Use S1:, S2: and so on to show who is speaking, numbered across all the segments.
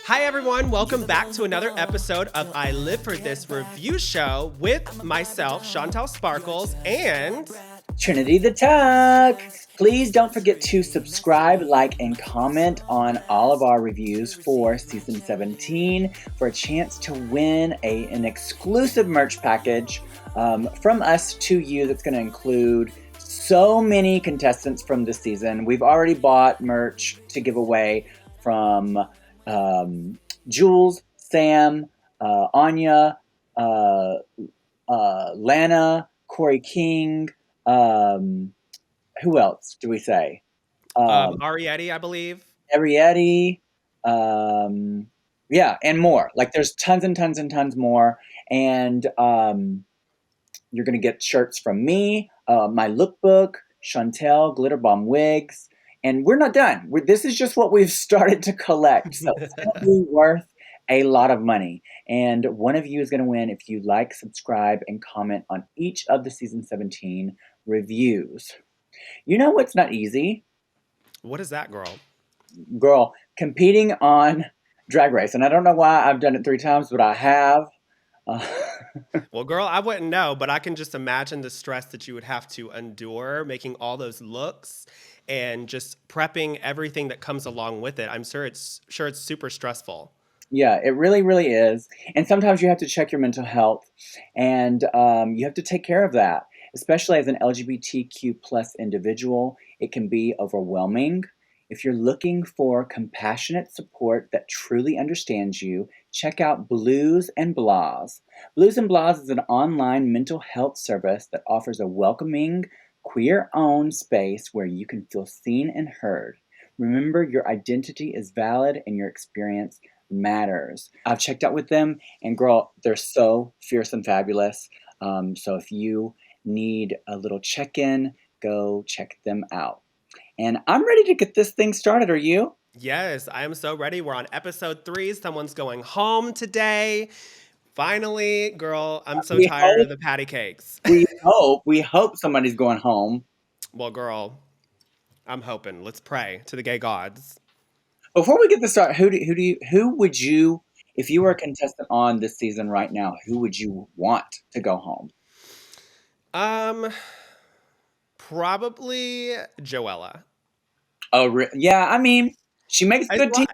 S1: Hi, everyone. Welcome back to another episode of I Live for This review show with myself, Chantal Sparkles, and
S2: Trinity the Tuck. Please don't forget to subscribe, like, and comment on all of our reviews for season 17 for a chance to win an exclusive merch package from us to you that's going to include so many contestants from this season. We've already bought merch to give away from Jules, Sam, Anya, Lana, Corey King. Who else do we say?
S1: Arietti, I believe.
S2: Arietti. Yeah, and more. Like there's tons and tons and tons more. And you're going to get shirts from me, my lookbook, Chantel, Glitter Bomb wigs. And we're not done. This is just what we've started to collect. So it's going to be worth a lot of money. And one of you is going to win if you like, subscribe, and comment on each of the season 17 reviews. You know what's not easy?
S1: What is that, girl?
S2: Girl, competing on Drag Race. And I don't know why I've done it 3 times, but I have.
S1: Well, girl, I wouldn't know, but I can just imagine the stress that you would have to endure making all those looks and just prepping everything that comes along with it. I'm sure it's super stressful.
S2: Yeah, it really, really is. And sometimes you have to check your mental health, and you have to take care of that. Especially as an LGBTQ plus individual, it can be overwhelming. If you're looking for compassionate support that truly understands you, check out Blues and Blahs. Blues and Blahs is an online mental health service that offers a welcoming, queer-owned space where you can feel seen and heard. Remember, your identity is valid and your experience matters. I've checked out with them, and girl, they're so fierce and fabulous. So if you need a little check-in, go check them out. And I'm ready to get this thing started. Are you?
S1: Yes, I am so ready. We're on episode 3. Someone's going home today. Finally, girl, I'm so tired of the patty cakes.
S2: We hope somebody's going home.
S1: Well, girl, I'm hoping. Let's pray to the gay gods.
S2: Before we get this started, who would you, if you were a contestant on this season right now, who would you want to go home?
S1: Probably Joella.
S2: Oh, yeah. I mean, she makes good TV.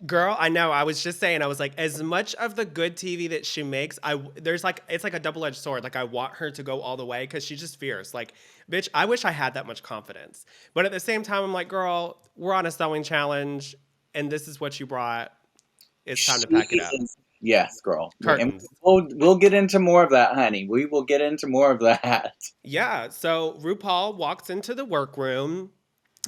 S1: Girl, I know. I was just saying, I was like, as much of the good TV that she makes, it's like a double-edged sword. Like, I want her to go all the way because she's just fierce. Like, bitch, I wish I had that much confidence. But at the same time, I'm like, girl, we're on a sewing challenge, and this is what you brought. It's time to pack it up.
S2: Yes, girl.
S1: Curtains.
S2: And we'll get into more of that, honey. We will get into more of that.
S1: Yeah. So RuPaul walks into the workroom,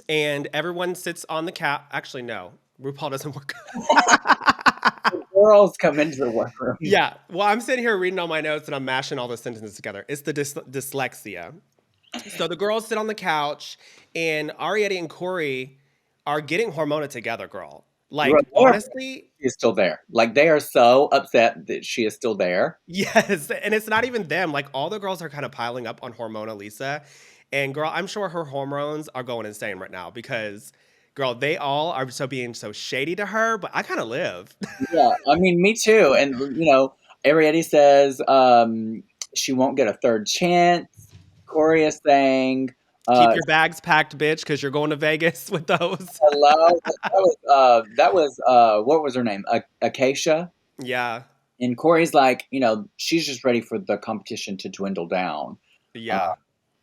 S1: and everyone sits on the couch. Actually, no. RuPaul doesn't work.
S2: The girls come into the workroom.
S1: Yeah. Well, I'm sitting here reading all my notes and I'm mashing all the sentences together. It's the dyslexia. So the girls sit on the couch, and Arietti and Corey are getting hormoned together, girl. Like, honestly,
S2: she is still there. Like, they are so upset that she is still there.
S1: Yes. And it's not even them. Like, all the girls are kind of piling up on Hormona Lisa. And girl, I'm sure her hormones are going insane right now because, girl, they all are being so shady to her, but I kind of live.
S2: Yeah, I mean, me too. And, Arietti says she won't get a third chance. Corey is saying...
S1: Keep your bags packed, bitch, because you're going to Vegas with those.
S2: Hello? That was what was her name? Acacia?
S1: Yeah.
S2: And Corey's like, she's just ready for the competition to dwindle down.
S1: Yeah.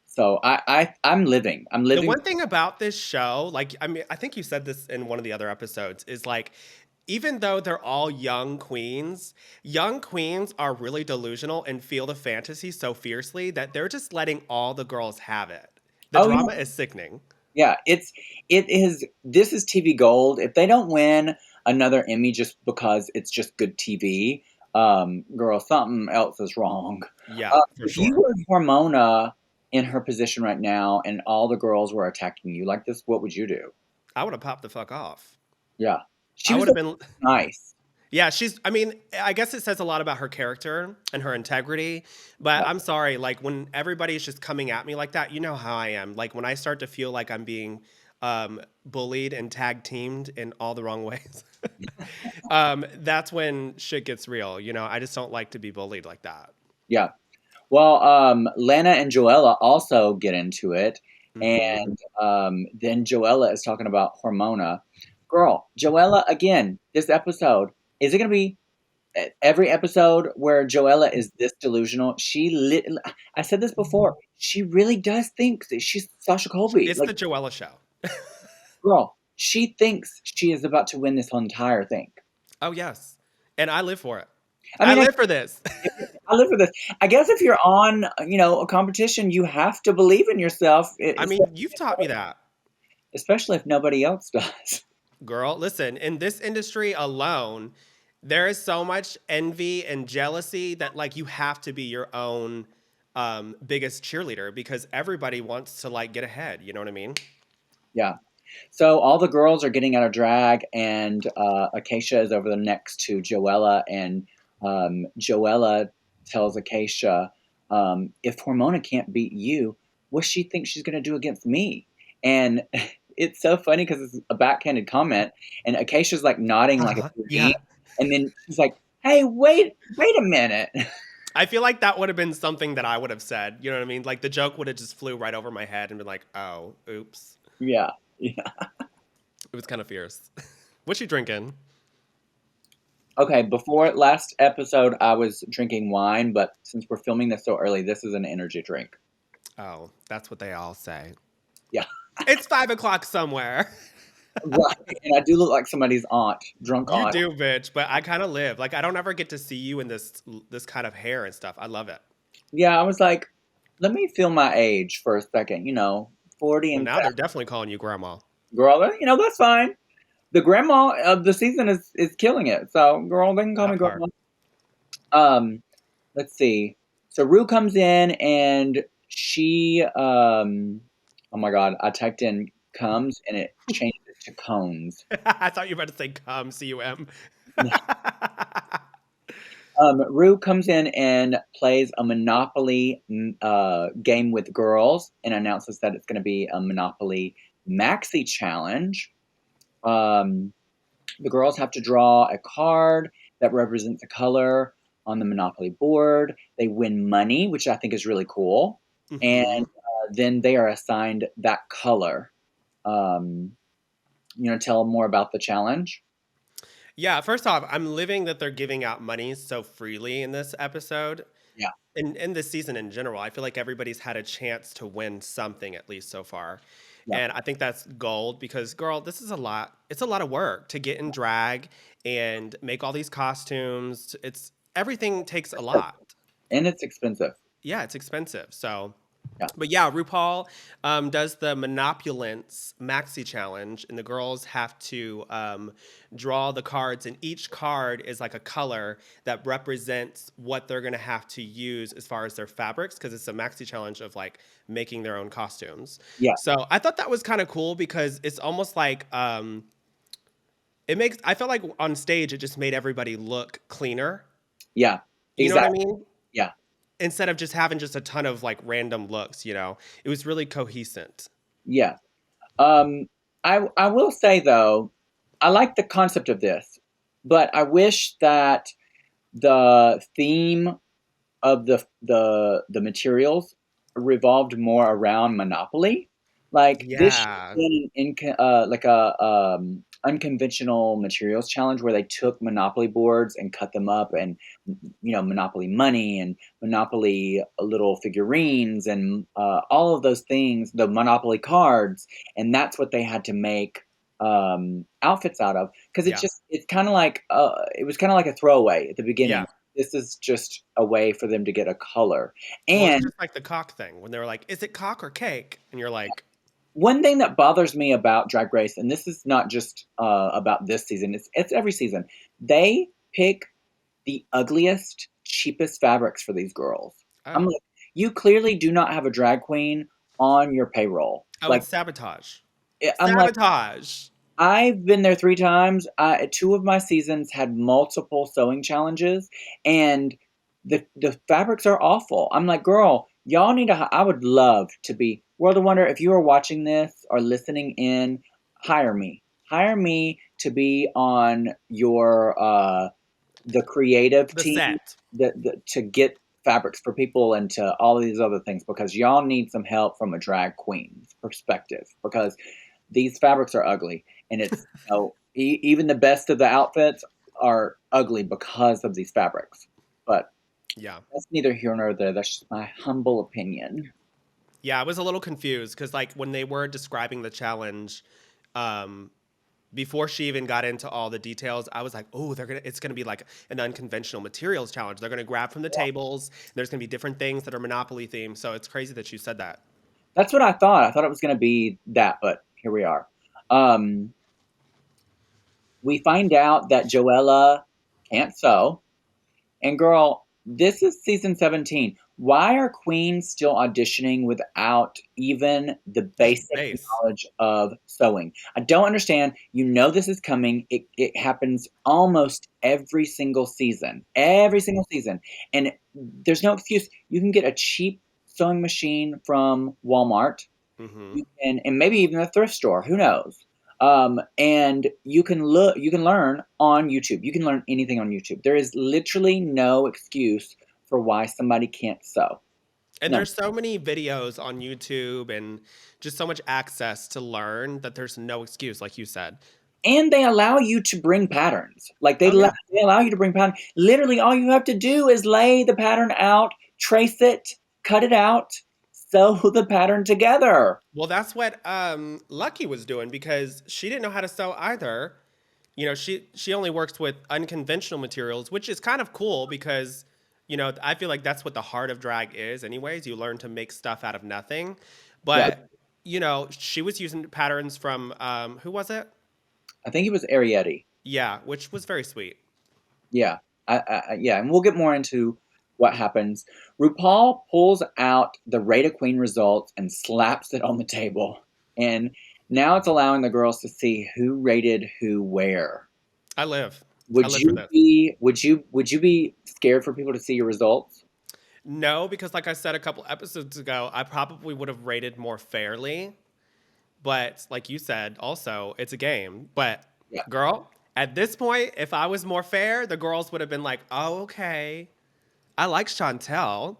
S2: So I'm living.
S1: The one thing about this show, like, I mean, I think you said this in one of the other episodes, is like, even though they're all young queens are really delusional and feel the fantasy so fiercely that they're just letting all the girls have it. The drama is sickening.
S2: Yeah, this is TV gold. If they don't win another Emmy just because it's just good TV, girl, something else is wrong.
S1: Yeah, for
S2: if
S1: sure.
S2: you were Hormona in her position right now and all the girls were attacking you like this, what would you do?
S1: I would have popped the fuck off.
S2: Yeah.
S1: She would have been
S2: nice.
S1: Yeah, I guess it says a lot about her character and her integrity, but I'm sorry, like, when everybody's just coming at me like that, you know how I am. Like, when I start to feel like I'm being bullied and tag teamed in all the wrong ways, that's when shit gets real. You know, I just don't like to be bullied like that.
S2: Yeah. Well, Lana and Joella also get into it,
S1: Hmm.
S2: and then Joella is talking about Hormona. Girl, Joella again. This episode, is it going to be every episode where Joella is this delusional? I said this before. She really does think that she's Sasha Colby.
S1: It's
S2: Like,
S1: the Joella show.
S2: girl, she thinks she is about to win this whole entire thing.
S1: Oh yes, and I live for it.
S2: I
S1: I
S2: mean,
S1: live for this.
S2: I live for this. I guess if you're on, a competition, you have to believe in yourself,
S1: I mean, you've taught me that.
S2: especially if nobody else does.
S1: Girl, listen, in this industry alone, there is so much envy and jealousy that like you have to be your own biggest cheerleader because everybody wants to like get ahead. You know what I mean?
S2: Yeah. So all the girls are getting out of drag, and Acacia is over the next to Joella, and Joella tells Acacia, if Hormona can't beat you, what she thinks she's going to do against me? And it's so funny because it's a backhanded comment, and Acacia's like nodding like it's
S1: Yeah.
S2: agreeing, and then she's like, "Hey, wait a minute."
S1: I feel like that would have been something that I would have said. You know what I mean? Like the joke would have just flew right over my head and been like, oh, oops.
S2: Yeah, yeah.
S1: It was kind of fierce. What you drinking?
S2: Okay, before last episode, I was drinking wine, but since we're filming this so early, this is an energy drink.
S1: Oh, that's what they all say.
S2: Yeah,
S1: It's 5 o'clock somewhere.
S2: right. And I do look like somebody's aunt, drunk
S1: You
S2: aunt.
S1: do, bitch, but I kind of live. Like I don't ever get to see you in this kind of hair and stuff. I love it.
S2: Yeah, I was like, let me feel my age for a second, 40
S1: Well,
S2: and
S1: now
S2: fat.
S1: they're definitely calling you grandma.
S2: Girl, that's fine. The grandma of the season is killing it. So, girl, they can call me
S1: That part.
S2: grandma. Um, let's see. So Rue comes in and she, oh my God, I typed in comes and it changed it to cones.
S1: I thought you were about to say cum, C-U-M.
S2: Rue comes in and plays a Monopoly game with girls and announces that it's going to be a Monopoly Maxi Challenge. Um, the girls have to draw a card that represents a color on the Monopoly board. They win money, which I think is really cool. And
S1: Hmm.
S2: then they are assigned that color. Um, tell them more about the challenge.
S1: Yeah, first off, I'm living that they're giving out money so freely in this episode.
S2: Yeah,
S1: In this season in general, I feel like everybody's had a chance to win something at least so far.
S2: yeah.
S1: And I think that's gold because girl, this is a lot. It's a lot of work to get in drag and make all these costumes. It's everything takes a lot.
S2: And it's expensive.
S1: Yeah, it's expensive. So
S2: Yeah,
S1: but yeah, RuPaul does the Monopulence Maxi Challenge, and the girls have to draw the cards, and each card is like a color that represents what they're gonna have to use as far as their fabrics, because it's a Maxi Challenge of like making their own costumes.
S2: yeah,
S1: So I thought that was kind of cool because it's almost like it makes. I felt like on stage it just made everybody look cleaner.
S2: yeah.
S1: You know what I
S2: Exactly.
S1: mean?
S2: Yeah.
S1: Instead of just having just a ton of like random looks, it was really cohesive.
S2: Yeah. Um, I will say though, I like the concept of this, but I wish that the theme of the materials revolved more around Monopoly. Like this should have
S1: Yeah.
S2: been like a unconventional materials challenge where they took Monopoly boards and cut them up, and Monopoly money and Monopoly little figurines and all of those things, the Monopoly cards, and that's what they had to make outfits out of because
S1: Yeah.
S2: it's kind of like it was kind of like a throwaway at the
S1: Yeah.
S2: beginning. This is just a way for them to get a color.
S1: Well, it's
S2: And
S1: just like the cock thing when they were like, "Is it cock or cake?" And you're like,
S2: one thing that bothers me about Drag Race, and this is not just about this season, it's every season, they pick the ugliest, cheapest fabrics for these girls. I'm
S1: "Oh,
S2: like, you clearly do not have a drag queen on your payroll.
S1: oh,
S2: Like,
S1: it's sabotage,
S2: I'm like,
S1: sabotage."
S2: I've been there 3 times. Two of my seasons had multiple sewing challenges, and the fabrics are awful. I'm like, girl, y'all need to. I would love to be World of Wonder. If you are watching this or listening in, hire me. Hire me to be on your the creative
S1: The
S2: team,
S1: set.
S2: to get fabrics for people and to all of these other things because y'all need some help from a drag queen's perspective because these fabrics are ugly and it's even the best of the outfits are ugly because of these fabrics. But
S1: Yeah.
S2: that's neither here nor there. That's just my humble opinion.
S1: Yeah, I was a little confused because like when they were describing the challenge, um, before she even got into all the details, I was like, oh, it's gonna be like an unconventional materials challenge. They're gonna grab from the tables, and there's gonna be different things that are Monopoly themed. So it's crazy that you said that.
S2: That's what I thought. I thought it was going to be that, but here we are. Um, we find out that Joella can't sew. And girl, this is season 17. Why are queens still auditioning without even the
S1: Just
S2: basic
S1: base.
S2: knowledge of sewing? I don't understand. You know this is coming. It happens almost every single season. Every single season. And there's no excuse. You can get a cheap sewing machine from Walmart.
S1: Mm-hmm.
S2: You can, and maybe even a thrift store. Who knows? And you can look, you can learn on YouTube. You can learn anything on YouTube. There is literally no excuse for why somebody can't sew.
S1: And
S2: No.
S1: there's so many videos on YouTube and just so much access to learn that there's no excuse, like you said.
S2: And they allow you to bring patterns. Like
S1: Oh yeah.
S2: they allow you to bring pattern. Literally, all you have to do is lay the pattern out, trace it, cut it out, sew the pattern together.
S1: Well, that's what Lucky was doing because she didn't know how to sew either. You know, she only works with unconventional materials, which is kind of cool because I feel like that's what the heart of drag is anyways. You learn to make stuff out of nothing.
S2: Yeah,
S1: But, she was using patterns from who was it?
S2: I think it was Arietti.
S1: Yeah, which was very sweet.
S2: Yeah, yeah, and we'll get more into what happens. RuPaul pulls out the Rate a Queen results and slaps it on the table, and now it's allowing the girls to see who rated who where.
S1: I live. I
S2: Would
S1: live for
S2: you
S1: this.
S2: be would you be scared for people to see your results?
S1: No, because like I said a couple episodes ago, I probably would have rated more fairly. But like you said, also, it's a game. But
S2: Yeah.
S1: girl, at this point, if I was more fair, the girls would have been like, oh, okay. I like Chantel.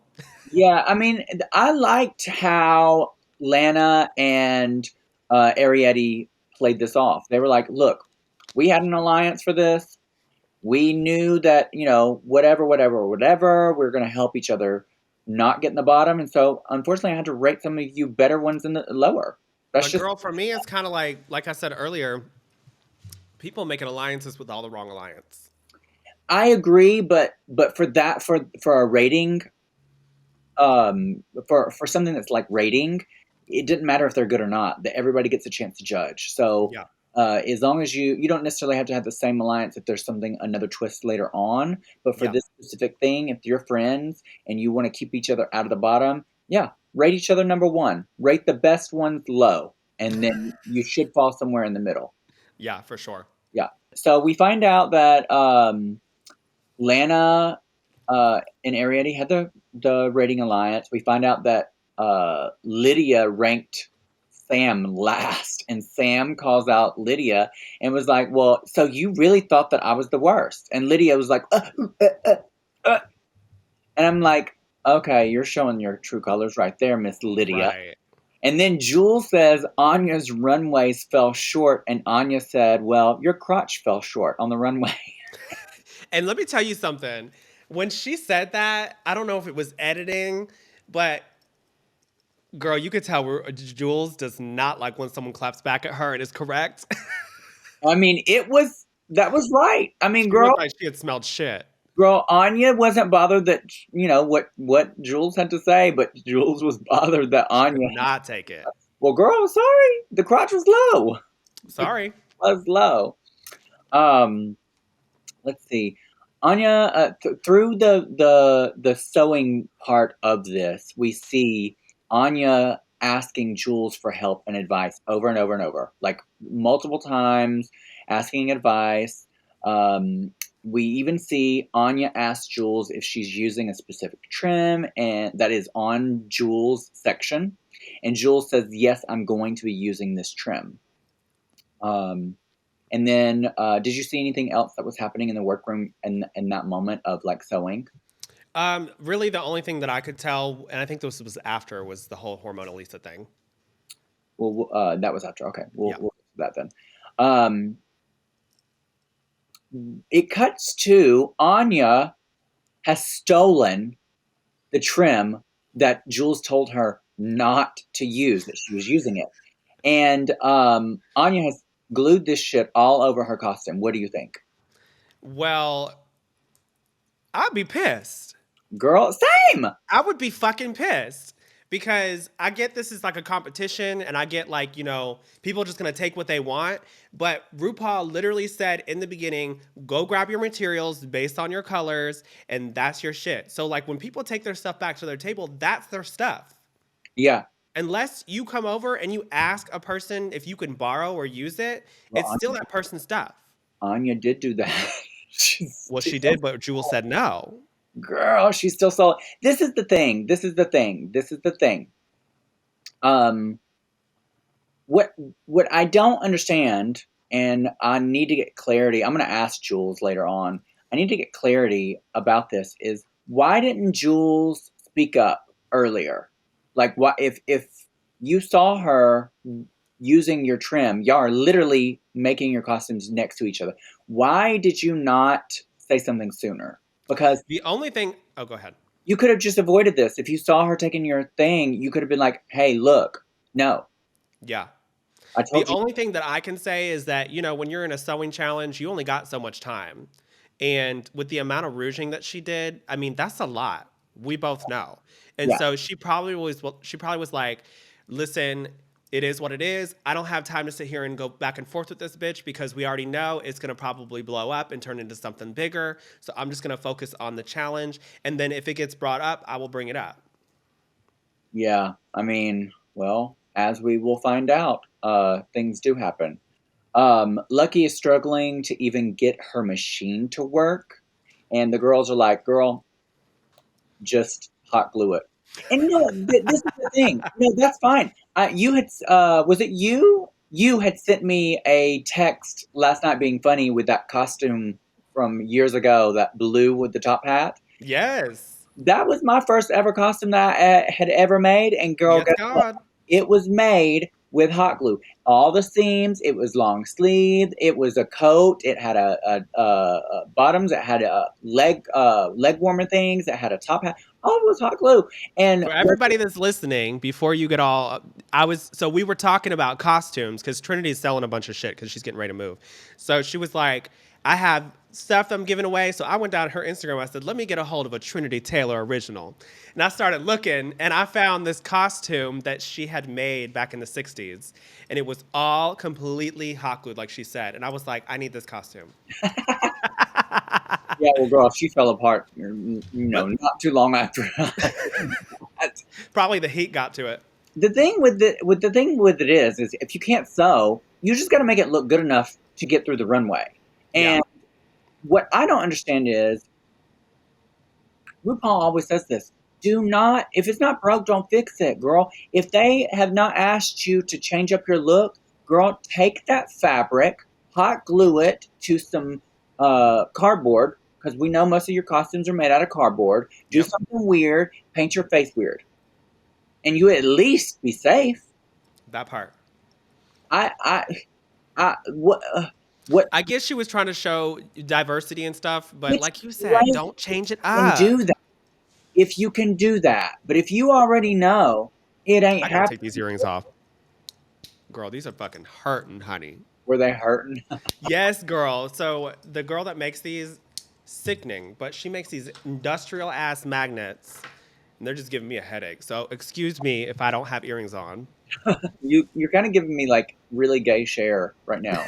S2: Yeah, I mean, I liked how Lana and Arietti played this off. They were like, "Look, we had an alliance for this. We knew that, whatever, whatever, whatever, we're going to help each other not get in the bottom. And so, unfortunately, I had to rate some of you better ones in the lower. That's
S1: But
S2: just,
S1: girl, for me, it's kind of like I said earlier, people making alliances with all the wrong alliance.
S2: I agree, but for that, for a rating, for something that's like rating, it didn't matter if they're good or not. That everybody gets a chance to judge. So
S1: Yeah,
S2: as long as you don't necessarily have to have the same alliance if there's something another twist later on. But for
S1: yeah,
S2: this specific thing, if you're friends and you want to keep each other out of the bottom, yeah, rate each other number one. Rate the best ones low, and then you should fall somewhere in the middle.
S1: yeah, for sure.
S2: Yeah. So we find out that Lana and Ariadne had the rating alliance. We find out that Lydia ranked Sam last, and Sam calls out Lydia and was like, "Well, so you really thought that I was the worst?" And Lydia was like, uh. And I'm like, "Okay, you're showing your true colors right there, Miss Lydia."
S1: Right.
S2: And then Jules says Anya's runways fell short, and Anya said, "Well, your crotch fell short on the runway."
S1: And let me tell you something. When she said that, I don't know if it was editing, but girl, you could tell Jules does not like when someone claps back at her and is correct.
S2: I mean, that was right. I mean,
S1: She looked like she had smelled shit.
S2: girl, Anya wasn't bothered that what Jules had to say, but Jules was bothered that
S1: She could
S2: Anya.
S1: not take it.
S2: Well, girl, sorry, the crotch was low. The
S1: Sorry.
S2: crotch was low. Um, let's see. Anya, through the sewing part of this, we see Anya asking Jules for help and advice over and over and over, like multiple times, asking advice. Um, We even see Anya ask Jules if she's using a specific trim, and that is on Jules' section. And Jules says, "Yes, I'm going to be using this trim." Um, and then, did you see anything else that was happening in the workroom in that moment of like sewing?
S1: Really, the only thing that I could tell, and I think this was after, was the whole hormonal Lisa thing.
S2: Well, that was after. Okay,
S1: Yeah.
S2: we'll get to that then. Um, it cuts to Anya has stolen the trim that Jules told her not to use, that she was using it. And Anya has glued this shit all over her costume. What do you think?
S1: Well, I'd be pissed.
S2: Girl, same!
S1: I would be fucking pissed because I get this is like a competition and I get like, people are just going to take what they want. But RuPaul literally said in the beginning, go grab your materials based on your colors and that's your shit. So, like, when people take their stuff back to their table, that's their stuff.
S2: Yeah.
S1: Unless you come over and you ask a person if you can borrow or use it,
S2: Well,
S1: it's still that person's stuff.
S2: Anya did do that.
S1: Well,
S2: She
S1: she
S2: still,
S1: did, but Jewel said no.
S2: girl, she's still so. This is the thing. This is the thing. This is the thing. Um, what what I don't understand, and I need to get clarity. I'm going to ask Jules later on. I need to get clarity about this. Is why didn't Jules speak up earlier? Like, what if you saw her using your trim? Y'all are literally making your costumes next to each other. Why did you not say something sooner? Because
S1: The only thing, oh, go ahead.
S2: you could have just avoided this. If you saw her taking your thing, you could have been like, "Hey, look, no,
S1: Yeah.
S2: I
S1: The
S2: told you."
S1: only thing that I can say is that, when you're in a sewing challenge, you only got so much time. And with the amount of rouging that she did, I mean, that's a lot. We both know. And
S2: Yeah,
S1: so she probably was like, listen, it is what it is. I don't have time to sit here and go back and forth with this bitch because we already know it's going to probably blow up and turn into something bigger. So I'm just going to focus on the challenge. And then if it gets brought up, I will bring it up.
S2: yeah. I mean, well, as we will find out, things do happen. Lucky is struggling to even get her machine to work, and the girls are like, "Girl, just hot glue it." And this is the thing. No, that's fine. You had, was it you? You had sent me a text last night being funny with that costume from years ago, that blue with the top hat.
S1: Yes.
S2: That was my first ever costume that I had ever made. And girl,
S1: Yes,
S2: guess what?
S1: God.
S2: It was made with hot glue. All the seams. It was long sleeved. It was a coat. It had a bottoms. It had a leg warmer things. It had a top hat. All it was hot glue. And
S1: For everybody that's listening, before you get all, we were talking about costumes because Trinity's selling a bunch of shit because she's getting ready to move. So she was like, I have stuff I'm giving away. So I went down her Instagram. I said, let me get a hold of a Trinity Taylor original. And I started looking and I found this costume that she had made back in the 60s. And it was all completely hot glued, like she said. And I was like, I need this costume.
S2: yeah, well, girl, she fell apart.
S1: But
S2: Not too long after that.
S1: probably the heat got to it.
S2: The thing with it is if you can't sew, you just got to make it look good enough to get through the runway.
S1: Yeah.
S2: And what I don't understand is RuPaul always says this. Do not, if it's not broke, don't fix it, girl. If they have not asked you to change up your look, girl, take that fabric, hot glue it to some cardboard, because we know most of your costumes are made out of cardboard. Do
S1: Yep.
S2: something weird, paint your face weird, and you at least be safe.
S1: That part.
S2: I, I, what?
S1: I guess she was trying to show diversity and stuff, but
S2: Which
S1: like you said,
S2: great
S1: don't change it
S2: can
S1: up.
S2: do that if you can do that, but if you already know it ain't
S1: I gotta take
S2: happening,
S1: these earrings off. Girl, these are fucking hurting, honey.
S2: were they hurting?
S1: Yes, girl. So the girl that makes these, sickening, but she makes these industrial ass magnets, and they're just giving me a headache. So excuse me if I don't have earrings on.
S2: You're kind of giving me like really gay share right now.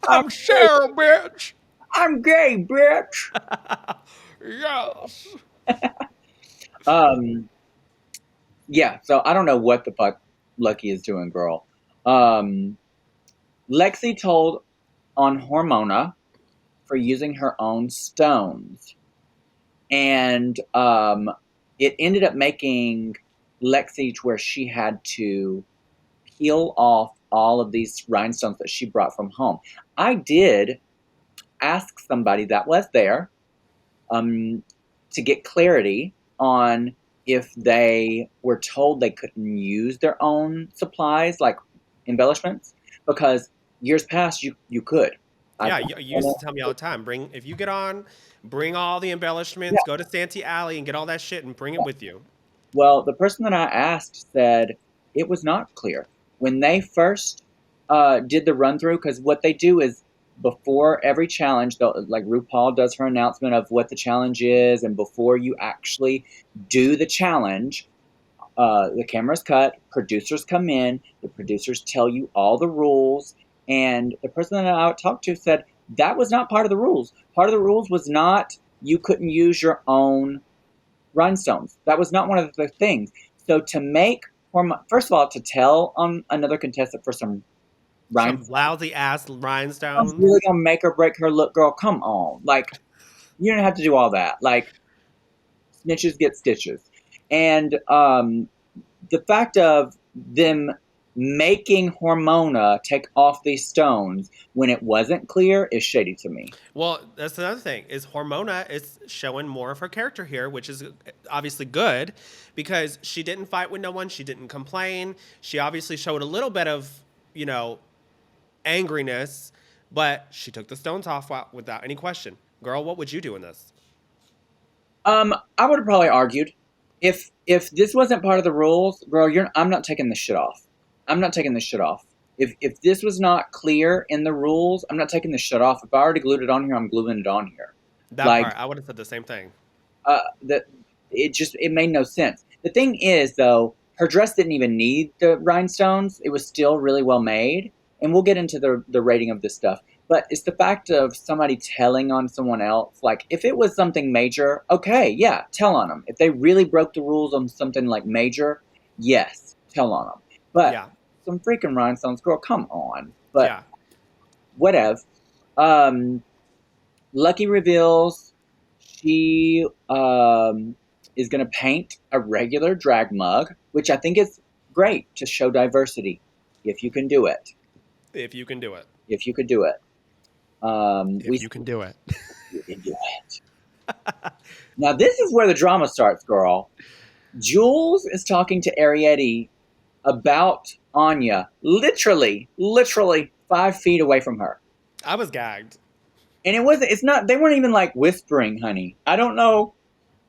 S2: I'm
S1: I'm
S2: gay,
S1: Cheryl, bitch.
S2: I'm gay, bitch.
S1: Yes.
S2: Um, yeah. So I don't know what the fuck Lucky is doing, girl. Um, Lexi told on Hormona for using her own stones. And it ended up making Lexi to where she had to peel off all of these rhinestones that she brought from home. I did ask somebody that was there um, to get clarity on if they were told they couldn't use their own supplies, like embellishments, because years past you could. I,
S1: Yeah, you used to tell me all the time. Bring if you get on, bring all the
S2: yeah.
S1: embellishments. Go to Santee Alley and get all that shit and bring it with you.
S2: Well, the person that I asked said it was not clear when they first did the run through. Because what they do is before every challenge, like RuPaul does her announcement of what the challenge is, and before you actually do the challenge, the camera's cut, producers come in, the producers tell you all the rules, and the person that I talked to said that was not part of the rules. Part of the rules was not you couldn't use your own rhinestones. That was not one of the things. So to make, first of all, to tell another contestant for some
S1: Some
S2: rhinestones,
S1: lousy ass
S2: I was
S1: rhinestones.
S2: really gonna make or break her look. Girl, come on. Like, you don't have to do all that. Like, snitches get stitches. And the fact of them making Hormona take off these stones when it wasn't clear is shady to me.
S1: Well, that's another thing. Is Hormona is showing more of her character here, which is obviously good because she didn't fight with no one. She didn't complain. She obviously showed a little bit of, you know, angriness, but she took the stones off without any question. Girl, what would you do in this?
S2: I would have probably argued if this wasn't part of the rules, girl, I'm not taking this shit off. I'm not taking this shit off. If this was not clear in the rules, I'm not taking this shit off. If I already glued it on here, I'm gluing it on here.
S1: That
S2: Like
S1: part, I would have said the same thing.
S2: that, it made no sense. The thing is though, her dress didn't even need the rhinestones. It was still really well made, and we'll get into the rating of this stuff. But it's the fact of somebody telling on someone else. Like, if it was something major, okay, yeah, tell on them. If they really broke the rules on something like major, yes, tell on them. But
S1: Yeah,
S2: some freaking rhinestones, girl, come on. But
S1: yeah.
S2: whatever. Um, Lucky reveals she is going to paint a regular drag mug, which I think is great to show diversity. If you can do it,
S1: If you can do it.
S2: if you could do it,
S1: If you can do it.
S2: you can do it. Now this is where the drama starts, girl. Jules is talking to Arietti about Anya, literally 5 feet away from her.
S1: I was gagged.
S2: And it's not, they weren't even like whispering, honey. I don't know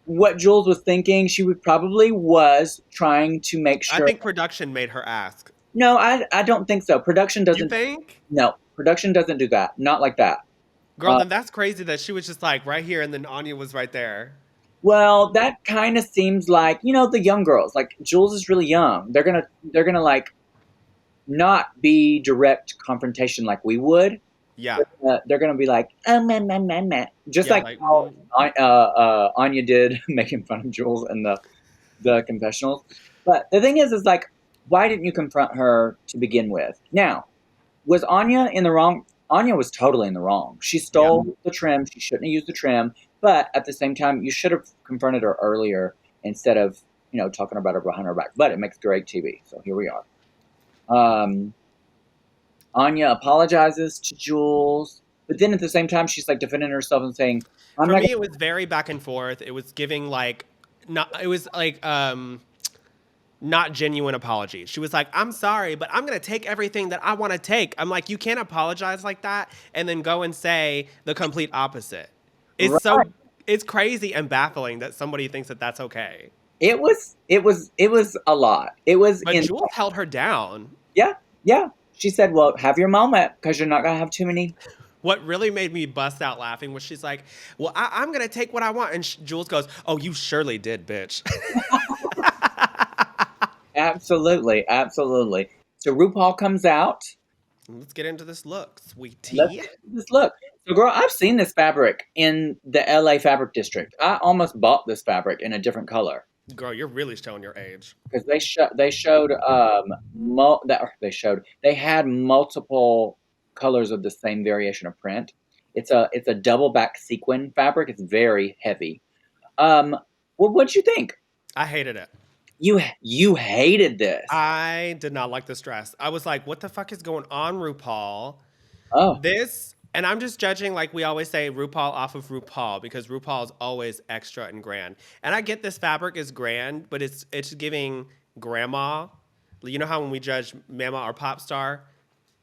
S2: what Jules was thinking. She would probably was trying to make
S1: I
S2: sure.
S1: think production made her ask.
S2: No, I don't think so. Production
S1: You
S2: doesn't.
S1: think?
S2: No, production doesn't do that. Not like that.
S1: Girl,
S2: Uh,
S1: then that's crazy that she was just like right here and then Anya was right there.
S2: well, that kind of seems like the young girls. Like Jules is really young. They're gonna like not be direct confrontation like we would.
S1: Yeah.
S2: They're gonna be like, oh, man, man, just
S1: Yeah,
S2: like
S1: like,
S2: how Anya did making fun of Jules in the confessionals. But the thing is like, why didn't you confront her to begin with? Now, was Anya in the wrong? Anya was totally in the wrong. She
S1: yeah.
S2: stole the trim. She shouldn't have used the trim. But at the same time, you should have confronted her earlier instead of talking about her behind her back. But it makes great TV. So here we are. Um, Anya apologizes to Jules, but then at the same time, she's like defending herself and saying, "I'm
S1: For
S2: not."
S1: me, it was very back and forth. It was giving like, not, it was like, not genuine apology. She was like, I'm sorry, but I'm going to take everything that I want to take. I'm like, you can't apologize like that and then go and say the complete opposite. It's
S2: Right.
S1: so, it's crazy and baffling that somebody thinks that that's okay.
S2: It was a lot. It was
S1: But
S2: in.
S1: Jules held her down.
S2: Yeah, yeah. She said, "Well, have your moment because you're not gonna have too many."
S1: What really made me bust out laughing was she's like, well, I'm going to take what I want. And Jules goes, oh, you surely did, bitch.
S2: Absolutely, absolutely. So RuPaul comes out.
S1: Let's get into this look,
S2: Let's
S1: sweetie.
S2: just look. So, girl, I've seen this fabric in the LA fabric district. I almost bought this fabric in a different color
S1: Girl, you're really showing your age.
S2: because they showed they had multiple colors of the same variation of print. It's a double back sequin fabric. It's very heavy. Um, well, what'd you think?
S1: I hated it.
S2: You hated this.
S1: I did not like this dress. I was like, what the fuck is going on, RuPaul?
S2: Oh,
S1: This, and I'm just judging, like we always say, RuPaul off of RuPaul because RuPaul is always extra and grand. And I get this fabric is grand, but it's giving grandma. You know how when we judge Mama or pop star,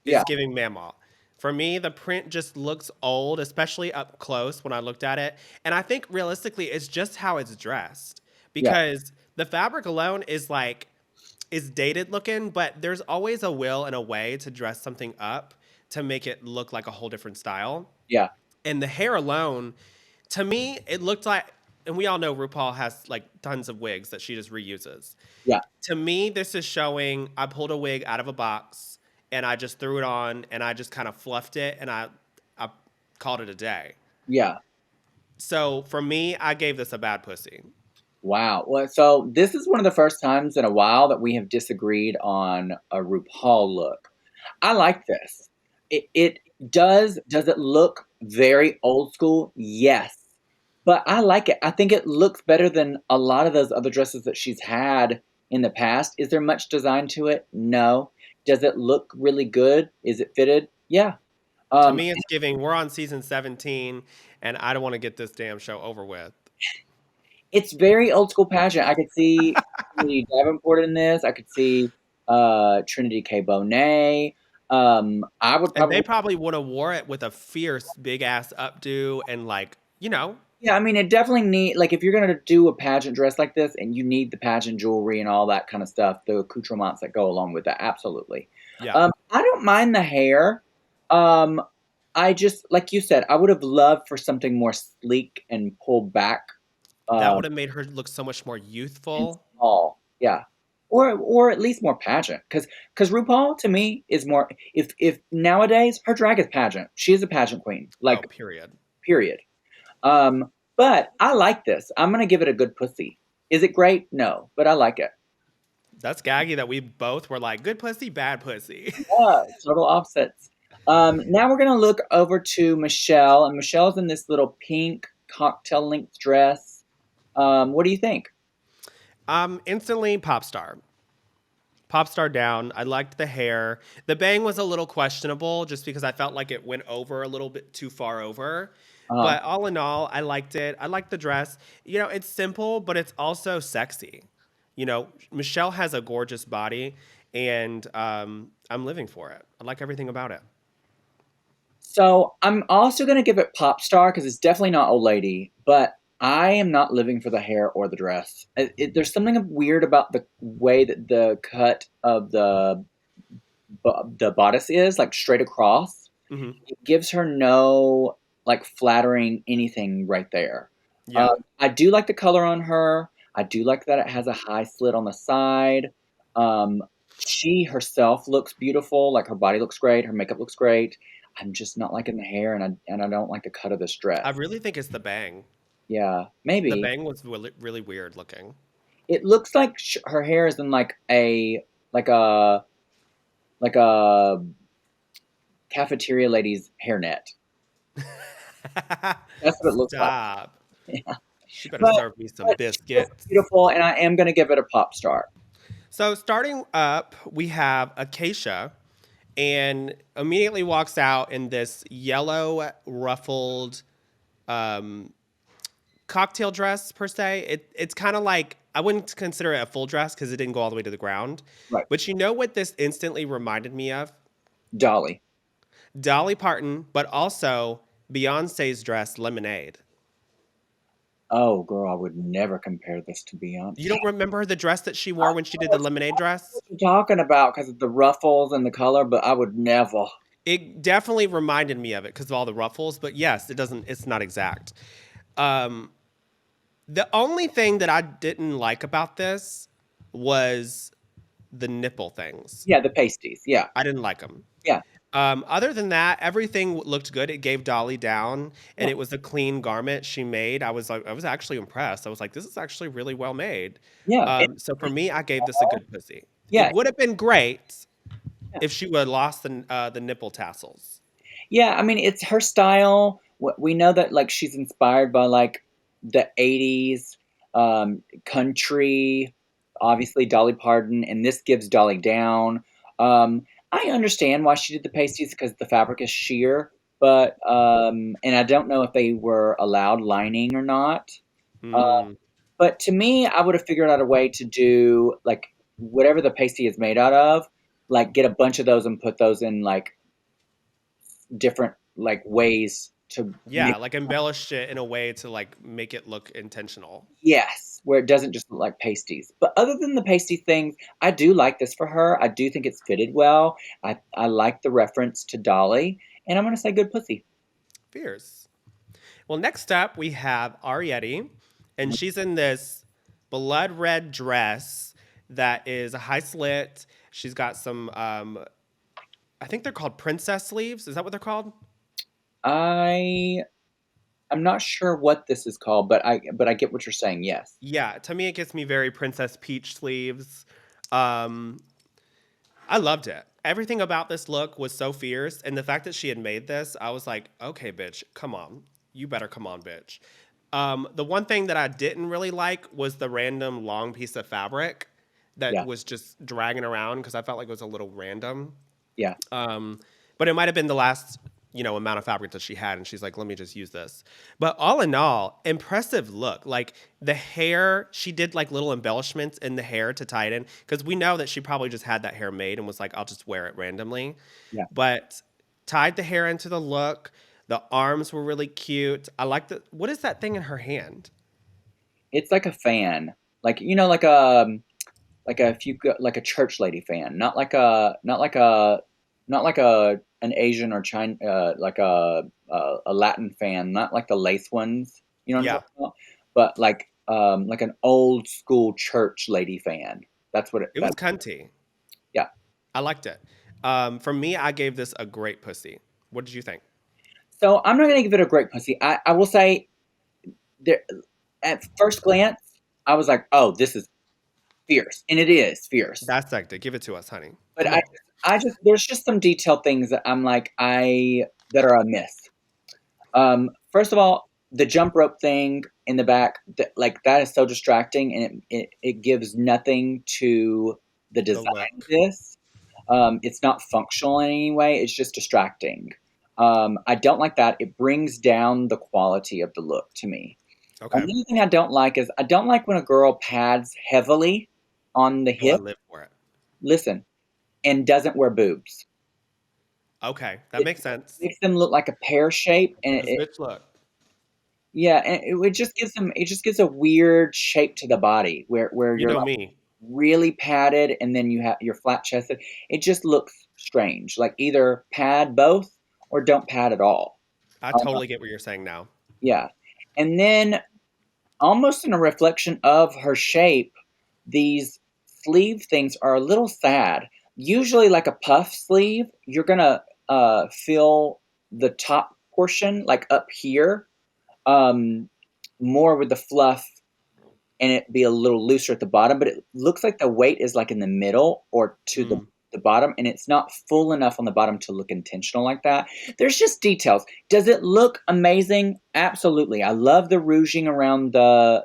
S2: yeah,
S1: it's giving Mama. For me, the print just looks old, especially up close when I looked at it. And I think realistically, it's just how it's dressed
S2: yeah,
S1: because the fabric alone is dated looking, but there's always a will and a way to dress something up to make it look like a whole different style.
S2: yeah,
S1: And the hair alone, to me, it looked like, and we all know RuPaul has like tons of wigs that she just reuses.
S2: yeah,
S1: To me, this is showing I pulled a wig out of a box and I just threw it on and I just kind of fluffed it and I called it a day.
S2: yeah.
S1: So for me, I gave this a bad pussy.
S2: Wow. Well, so this is one of the first times in a while that we have disagreed on a RuPaul look. I like this. It does it look very old school? Yes. But I like it. I think it looks better than a lot of those other dresses that she's had in the past. Is there much design to it? No. Does it look really good? Is it fitted? Yeah.
S1: To
S2: Um,
S1: me, it's giving we're on season 17 and I don't want to get this damn show over with.
S2: it's very old school pageant. I could see Trinity Davenport in this. I could see Trinity K. Bonet. I would
S1: And they
S2: probably,
S1: probably would have wore it with a fierce big ass updo and like,
S2: yeah. I mean, it definitely need like if you're gonna do a pageant dress like this, and you need the pageant jewelry and all that kind of stuff, the accoutrements that go along with that. Absolutely.
S1: yeah.
S2: I don't mind the hair. Um, I just like you said, I would have loved for something more sleek and pulled back.
S1: That
S2: Um,
S1: would have made her look so much more
S2: And
S1: youthful.
S2: small, yeah. Or at least more pageant, because RuPaul to me is more if nowadays her drag is pageant. She is a pageant queen,
S1: Oh,
S2: like
S1: period.
S2: period. But I like this. I'm gonna give it a good pussy. Is it great? No, but I like it.
S1: That's gaggy that we both were like, good pussy, bad pussy.
S2: Yeah, total opposites. Now we're gonna look over to Michelle, and Michelle's in this little pink cocktail length dress. What do you think?
S1: Instantly pop star. Pop star down. I liked the hair. The bang was a little questionable just because I felt like it went over a little bit too far over.
S2: Uh,
S1: But all in all, I liked it. I liked the dress. It's simple, but it's also sexy. Michelle has a gorgeous body, and I'm living for it. I like everything about it.
S2: So I'm also gonna give it pop star because it's definitely not old lady, but I am not living for the hair or the dress. There's something weird about the way that the cut of the bodice is, like straight across.
S1: Hmm.
S2: It gives her no like flattering anything right there.
S1: Yeah.
S2: I do like the color on her. I do like that it has a high slit on the side. Um, she herself looks beautiful. Like her body looks great. Her makeup looks great. I'm just not liking the hair, and I don't like the cut of this
S1: I
S2: dress.
S1: really think it's the bang.
S2: Yeah,
S1: The
S2: maybe
S1: bang was really, really weird looking.
S2: it looks like her hair is in like a like a cafeteria lady's hairnet. That's what it looks like.
S1: Stop.
S2: Yeah.
S1: She better
S2: But
S1: serve me some
S2: but she looks
S1: biscuits.
S2: beautiful, and I am gonna give it a pop star.
S1: So starting up, we have Acacia, and immediately walks out in this yellow ruffled um, cocktail dress per se. It's kind of like I wouldn't consider it a full dress because it didn't go all the way to the ground.
S2: Right.
S1: But you know what this instantly reminded me of?
S2: Dolly.
S1: Dolly Parton, but also Beyonce's dress Lemonade.
S2: Oh, girl, I would never compare this to
S1: You
S2: Beyonce.
S1: don't remember the dress that she
S2: I
S1: wore when she did the Lemonade
S2: what
S1: dress?
S2: you're talking about because of the ruffles and the color, but I would never.
S1: It definitely reminded me of it because of all the ruffles, but yes, it's not exact. Um, the only thing that I didn't like about this was the nipple things.
S2: Yeah, the pasties. Yeah,
S1: I didn't like them.
S2: yeah,
S1: Other than that, everything looked good. It gave Dolly down, and
S2: yeah,
S1: it was a clean garment she made. I was actually impressed. I was like, this is actually really well made.
S2: yeah,
S1: So for me, I gave this a good pussy. It
S2: yeah,
S1: would have been great
S2: yeah.
S1: if she would have lost the nipple tassels.
S2: Yeah, I mean, it's her style. we know that like she's inspired by like the 80s country, obviously Dolly Parton, and this gives Dolly down. I understand why she did the pasties because the fabric is sheer, but and I don't know if they were allowed lining or not. Uh,
S1: Hmm.
S2: but to me, I would have figured out a way to do like whatever the pasty is made out of, like get a bunch of those and put those in like different like ways to
S1: Yeah,
S2: make.
S1: like embellished it in a way to like make it look intentional.
S2: Yes, where it doesn't just look like pasties. But other than the pasty things, I do like this for her. I do think it's fitted well. I like the reference to Dolly, and I'm gonna say good pussy.
S1: Fierce. Well, next up we have Arietti, and she's in this blood red dress that is a high slit. She's got some, I think they're called princess sleeves. Is that what they're called?
S2: I I'm not sure what this is called, but I get what you're saying. Yes.
S1: Yeah, to me it gives me very Princess Peach sleeves. Um, I loved it. Everything about this look was so fierce, and the fact that she had made this, I was like, okay, bitch, come on, you better come on, bitch. The one thing that I didn't really like was the random long piece of fabric that
S2: Yeah.
S1: was just dragging around because I felt like it was a little random.
S2: Yeah.
S1: Um, but it might have been the last, amount of fabric that she had, and she's like, "Let me just use this." But all in all, impressive look. Like the hair, she did like little embellishments in the hair to tie it in because we know that she probably just had that hair made and was like, "I'll just wear it randomly."
S2: Yeah.
S1: But tied the hair into the look. The arms were really cute. I like the what is that thing in her hand?
S2: It's like a fan, like like a if you go, like a church lady fan, not like a an Asian or China like a Latin fan, not like the lace ones. You know what I'm
S1: Yeah,
S2: talking about? But like an old school church lady fan. That's what it.
S1: it was
S2: That
S1: cunty.
S2: yeah.
S1: I liked it. For me, I gave this a great pussy. What did you think?
S2: So I'm not gonna give it a great pussy. I will say there at first glance I was like, oh, this is fierce, and it is fierce.
S1: Dissect it. Give it to us, honey.
S2: But
S1: Come on.
S2: I just there's just some detailed things that I'm like I that are a miss. First of all, the jump rope thing in the back, like that is so distracting, and it gives nothing to the
S1: The
S2: design of
S1: look.
S2: this. It's not functional in any way. It's just distracting. I don't like that. It brings down the quality of the look to me.
S1: Okay.
S2: Another thing I don't like is I don't like when a girl pads heavily on the
S1: Oh, I
S2: hip.
S1: live for it.
S2: Listen, and doesn't wear boobs.
S1: Okay, that
S2: It
S1: makes sense.
S2: makes them look like a pear shape, and
S1: Cause bitch, look,
S2: yeah, and it just gives them it just gives a weird shape to the body where
S1: you
S2: you're
S1: know
S2: like
S1: me.
S2: really padded and then you're flat chested. It just looks strange. Like either pad both or don't pad at all.
S1: I
S2: Uh,
S1: totally get what you're saying now.
S2: yeah, and then almost in a reflection of her shape, these sleeve things are a little sad. Usually, like a puff sleeve, you're gonna feel the top portion like up here um, more with the fluff and it be a little looser at the bottom, but it looks like the weight is like in the middle or to
S1: Mm,
S2: the bottom, and it's not full enough on the bottom to look intentional like that. There's just details. Does it look amazing? Absolutely. I love the rouging around the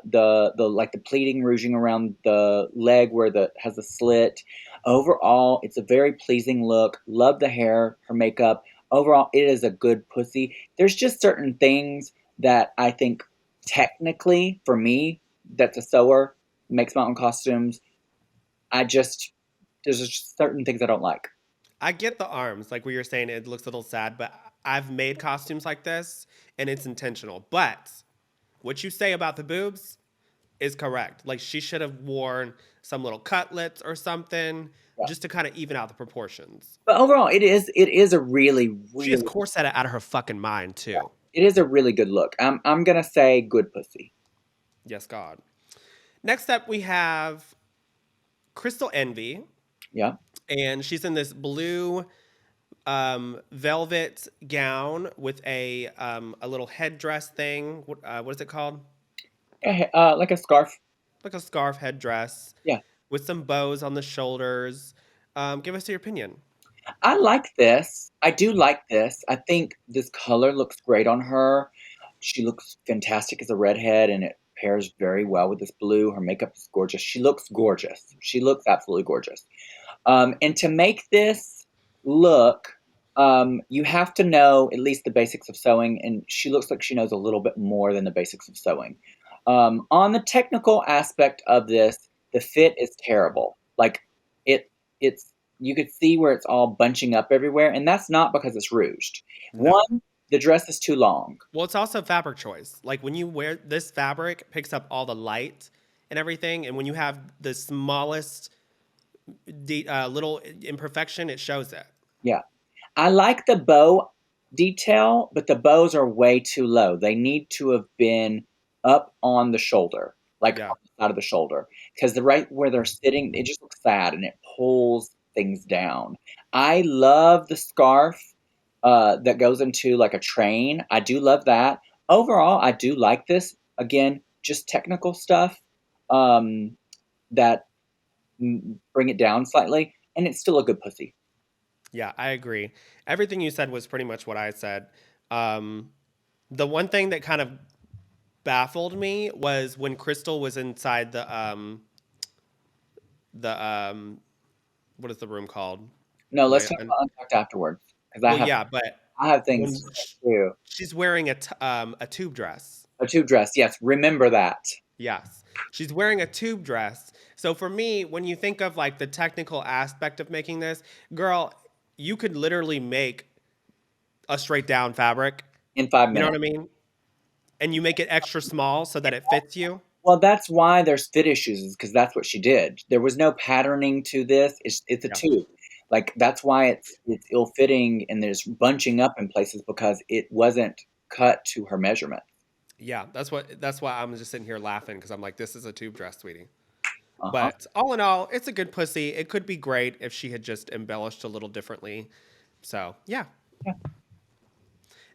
S2: like the pleating rouging around the leg where the has a slit. Overall, it's a very pleasing look. Love the hair, her makeup. Overall, it is a good pussy. There's just certain things that I think technically for me that's a sewer, makes my own costumes. I just there's just certain things I don't like.
S1: I get the arms, like what you're saying. It looks a little sad, but I've made costumes like this, and it's intentional. But what you say about the boobs is correct. Like she should have worn some little cutlets or something
S2: Yeah.
S1: just to kind of even out the proportions.
S2: But overall, it is a
S1: She is
S2: really
S1: corseted out of her fucking mind too.
S2: it is a really good look. I'm gonna say good pussy.
S1: Yes, God. Next up, we have Crystal Envy,
S2: Yeah.
S1: and she's in this blue velvet gown with a little headdress thing. What is it called?
S2: Like a scarf.
S1: Like a scarf headdress
S2: Yeah.
S1: with some bows on the shoulders. Give us your opinion.
S2: I like this. I do like this. I think this color looks great on her. She looks fantastic as a redhead, and it pairs very well with this blue. Her makeup is gorgeous. She looks gorgeous. She looks absolutely gorgeous. And to make this look, you have to know at least the basics of sewing, and she looks like she knows a little bit more than the basics of sewing. On the technical aspect of this, the fit is terrible. Like it, it's you could see where it's all bunching up everywhere, and that's not because it's ruched.
S1: No.
S2: One, the dress is too long.
S1: Well, it's also fabric choice. Like when you wear this fabric, picks up all the light and everything, and when you have the smallest little imperfection, it shows it.
S2: Yeah. I like the bow detail, but the bows are way too low. They need to have been up on the shoulder, like
S1: Yeah.
S2: on the side of the shoulder, because the right where they're sitting, it just looks sad and it pulls things down. I love the scarf that goes into like a train. I do love that. Overall, I do like this. Again, just technical stuff um, that bring it down slightly, and it's still a good pussy.
S1: Yeah, I agree. Everything you said was pretty much what I said. Um, the one thing that kind of baffled me was when Crystal was inside the what is the room called?
S2: No, let's
S1: My
S2: talk about Untucked afterwards because
S1: well, yeah, but
S2: I have things
S1: when
S2: to say too.
S1: she's wearing a tube dress.
S2: A tube dress, yes. Remember that.
S1: Yes. She's wearing a tube dress. So for me, when you think of like the technical aspect of making this, girl, you could literally make a straight down fabric.
S2: In five
S1: You know what
S2: minutes.
S1: I mean? And you make it extra small so that it fits you.
S2: Well, that's why there's fit issues, is because that's what she did. There was no patterning to this. It's a
S1: Yeah.
S2: tube. Like that's why it's ill fitting and there's bunching up in places because it wasn't cut to her measurement.
S1: Yeah, that's why I'm just sitting here laughing because I'm like, this is a tube dress, sweetie.
S2: Uh-huh.
S1: But all in all, it's a good pussy. It could be great if she had just embellished a little differently. So yeah.
S2: Yeah.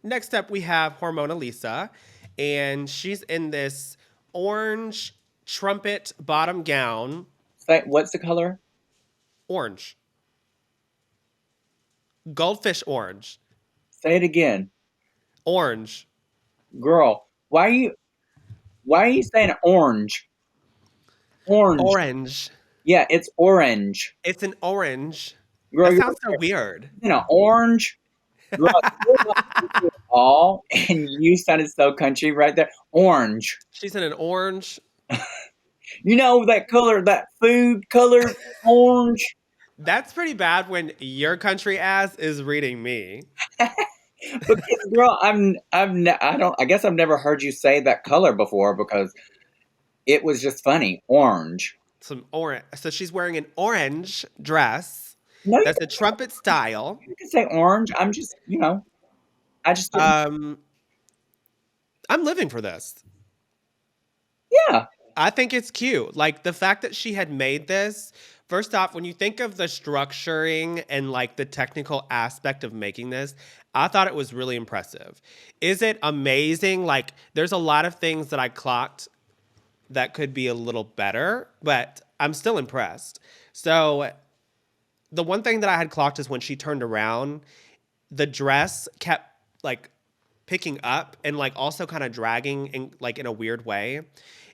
S1: Next up, we have Hormona Lisa, and she's in this orange trumpet bottom gown.
S2: Say, what's the color?
S1: Orange, goldfish orange,
S2: Say it again.
S1: orange,
S2: Girl, why are you saying orange? Orange.
S1: orange.
S2: Yeah, it's orange.
S1: It's an orange.
S2: Girl,
S1: That
S2: you're
S1: sounds so weird.
S2: in an orange. Girl, you're not country at all, and you sounded so country right there. Orange.
S1: She's in an orange.
S2: You know that color, that food color, orange.
S1: That's pretty bad when your country ass is reading me.
S2: Because girl, I don't. I guess I've never heard you say that color before because it was just funny. Orange.
S1: Some orange. So she's wearing an orange dress.
S2: No,
S1: That's a trumpet style.
S2: you can say orange. I'm just, I just didn't.
S1: Um, I'm living for this.
S2: Yeah,
S1: I think it's cute. Like the fact that she had made this. First off, when you think of the structuring and like the technical aspect of making this, I thought it was really impressive. Is it amazing? Like there's a lot of things that I clocked that could be a little better, but I'm still impressed. So the one thing that I had clocked is when she turned around, the dress kept like picking up and like also kind of dragging in a weird way.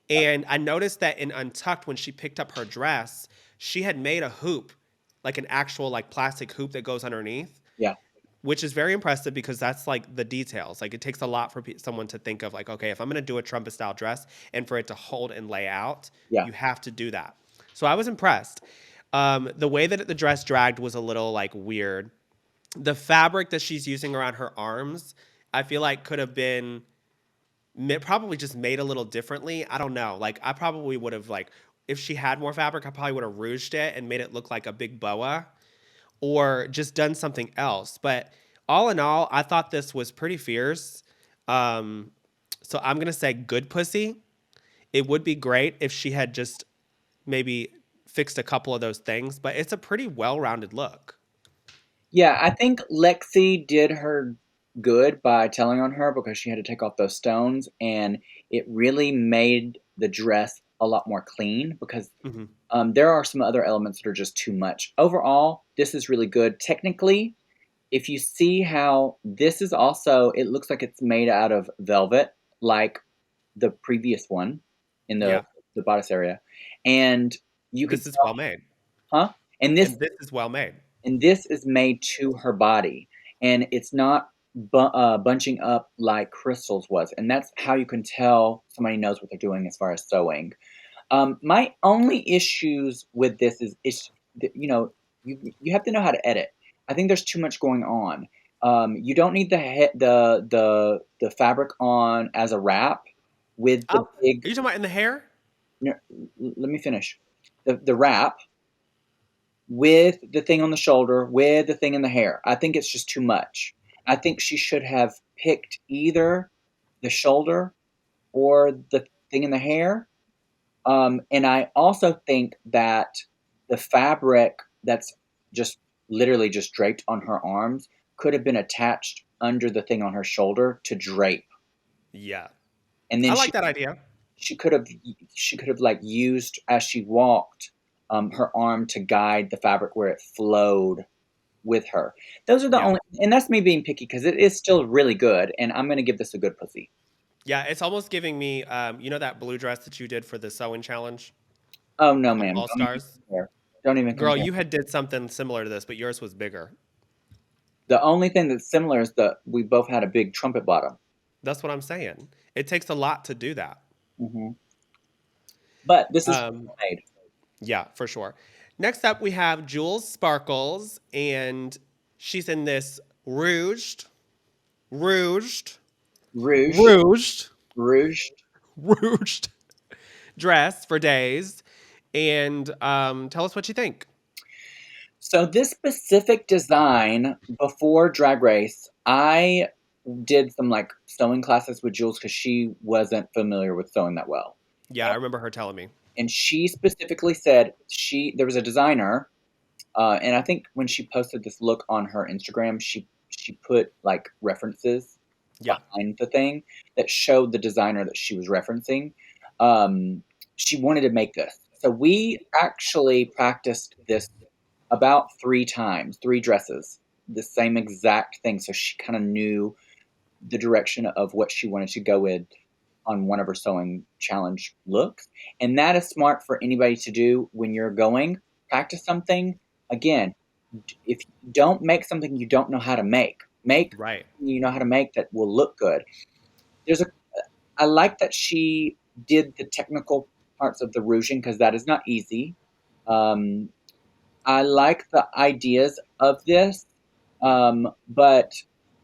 S1: And I noticed that in Untucked, when she picked up her dress, she had made a hoop, like an actual like plastic hoop that goes underneath,
S2: yeah,
S1: which is very impressive because that's like the details. Like it takes a lot for someone to think of like, okay, if I'm gonna do a trumpet style dress and for it to hold and lay out,
S2: yeah.
S1: you have to do that. So I was impressed. The way that the dress dragged was a little like weird. The fabric that she's using around her arms, I feel like could have been probably just made a little differently. I don't know. Like I probably would have like if she had more fabric, I probably would have rouged it and made it look like a big boa or just done something else. But all in all, I thought this was pretty fierce. Um, so I'm gonna say good pussy. It would be great if she had just maybe fixed a couple of those things, but it's a pretty well-rounded look.
S2: Yeah, I think Lexi did her good by telling on her because she had to take off those stones, and it really made the dress a lot more clean because
S1: Hmm.
S2: there are some other elements that are just too much. Overall, this is really good. Technically, if you see how this is also, it looks like it's made out of velvet, like the previous one in
S1: Yeah,
S2: the bodice area, and you could
S1: this is
S2: tell,
S1: well made,
S2: huh? And this
S1: and this is well made.
S2: and this is made to her body, and it's not bunching up like Crystal's was, and that's how you can tell somebody knows what they're doing as far as sewing. My only issues with this is you know, you have to know how to edit. I think there's too much going on. You don't need the fabric on as a wrap with
S1: Oh,
S2: the big.
S1: are you talking about in the hair?
S2: No, let me finish. The wrap with the thing on the shoulder with the thing in the hair. I think it's just too much. I think she should have picked either the shoulder or the thing in the hair. And I also think that the fabric that's just literally just draped on her arms could have been attached under the thing on her shoulder to drape.
S1: Yeah,
S2: And
S1: I
S2: then
S1: like that idea.
S2: she could have she could have like used as she walked her arm to guide the fabric where it flowed with her. Those are the
S1: Yeah,
S2: only, and that's me being picky because it is still really good, and I'm gonna give this a good pussy.
S1: yeah, it's almost giving me, you know, that blue dress that you did for the sewing challenge
S2: Oh no,
S1: on
S2: ma'am,
S1: All
S2: don't even
S1: Stars.
S2: compare. Don't even
S1: Girl,
S2: compare.
S1: you had did something similar to this, but yours was bigger.
S2: The only thing that's similar is that we both had a big trumpet bottom.
S1: That's what I'm saying. It takes a lot to do that.
S2: Hmm. But this is
S1: Um,
S2: made
S1: yeah, for sure. Next up, we have Jules Sparkles, and she's in this rouged,
S2: rouge,
S1: rouged,
S2: rouge.
S1: rouged dress for days. And tell us what you think.
S2: So this specific design before Drag Race, I did some like sewing classes with Jules because she wasn't familiar with sewing that well.
S1: Yeah, I remember her telling me.
S2: And she specifically said there was a designer, and I think when she posted this look on her Instagram, she put like references
S1: Yeah,
S2: behind the thing that showed the designer that she was referencing. Um, she wanted to make this, so we actually practiced this about 3 times, 3 dresses, the same exact thing. So she kind of knew the direction of what she wanted to go with on one of her sewing challenge looks. And that is smart for anybody to do when you're going. Practice something. Again, if you don't make something you don't know how to make
S1: right.
S2: you know how to make that will look good. There's a I like that she did the technical parts of the rouging because that is not easy. Um, I like the ideas of this, but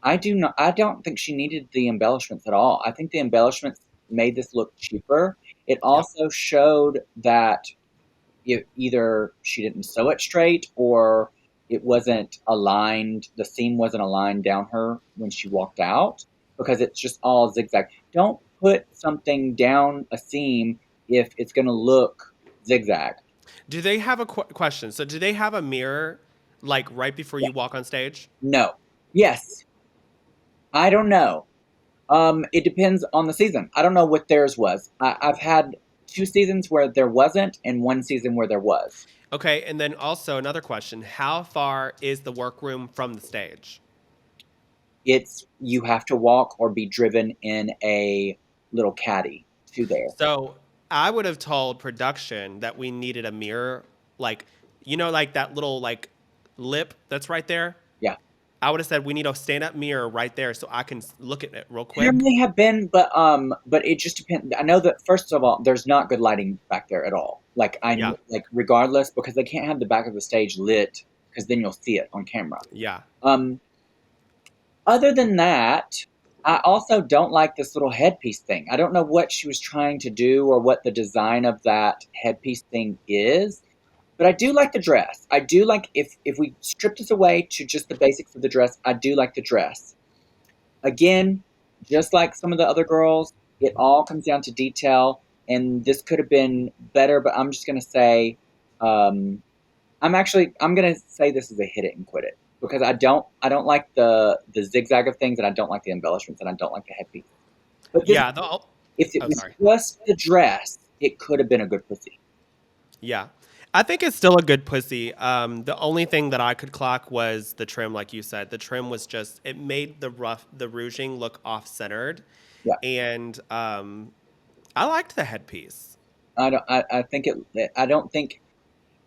S2: I don't think she needed the embellishments at all. I think the embellishments made this look cheaper. It
S1: Yep.
S2: also showed that either she didn't sew it straight or it wasn't aligned, the seam wasn't aligned down her when she walked out because it's just all zigzag. Don't put something down a seam if it's going to look zigzag.
S1: Do they have a question? So, do they have a mirror like right before
S2: Yeah.
S1: you walk on stage?
S2: No. Yes. I don't know. It depends on the season. I don't know what theirs was. I've had 2 seasons where there wasn't, and 1 season where there was.
S1: Okay, and then also another question: how far is the workroom from the stage?
S2: It's you have to walk or be driven in a little caddy to there.
S1: So, I would have told production that we needed a mirror, like you know, like that little like lip that's right there.
S2: Yeah,
S1: I would have said we need a stand-up mirror right there so I can look at it real
S2: there
S1: quick.
S2: may have been, but it just depends. I know that first of all, there's not good lighting back there at all.
S1: Yeah,
S2: Like regardless, because they can't have the back of the stage lit because then you'll see it on camera.
S1: yeah,
S2: Um, Other than that, I also don't like this little headpiece thing. I don't know what she was trying to do or what the design of that headpiece thing is, but I do like the dress. I do like if we strip this away to just the basics of the dress, I do like the dress. Again, just like some of the other girls, it all comes down to detail, and this could have been better, but I'm just gonna say um, I'm gonna say this is a hit it and quit it because I don't like the zigzag of things and I don't like the embellishments and I don't like the headpiece. But this
S1: yeah. The, oh,
S2: if it
S1: oh,
S2: was
S1: sorry.
S2: just the dress, it could have been a good pussy.
S1: Yeah. I think it's still a good pussy. The only thing that I could clock was the trim, like you said. The trim was just it made the rouging look off centered,
S2: Yeah.
S1: and I liked the headpiece.
S2: I think I don't think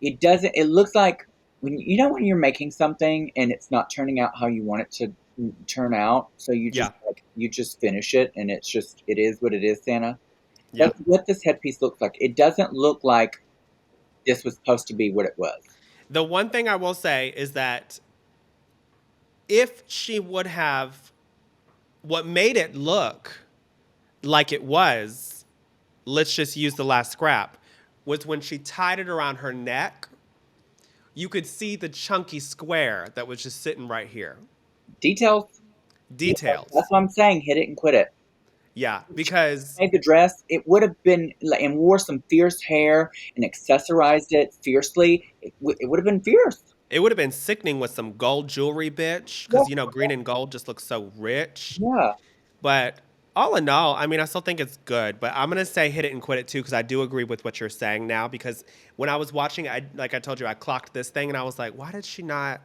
S2: it doesn't. It looks like when when you're making something and it's not turning out how you want it to turn out, so
S1: Yeah,
S2: you just finish it and it is what it is, Santa.
S1: yeah.
S2: That's what this headpiece looks like. It doesn't look like this was supposed to be what it was.
S1: The one thing I will say is that if she would have what made it look like it was, let's just use the last scrap, was when she tied it around her neck, you could see the chunky square that was just sitting right here.
S2: Details, details. That's
S1: Details.
S2: what I'm saying. Hit it and quit it.
S1: Yeah, because
S2: Made the dress, it would have been and wore some fierce hair and accessorized it fiercely. It would have been fierce.
S1: it would have been sickening with some gold jewelry, bitch,
S2: Yeah,
S1: because, green and gold just looks so rich.
S2: yeah.
S1: But all in all, I mean, I still think it's good, but I'm gonna say hit it and quit it too because I do agree with what you're saying now. Because when I was watching, like I told you, I clocked this thing and I was like, why did she not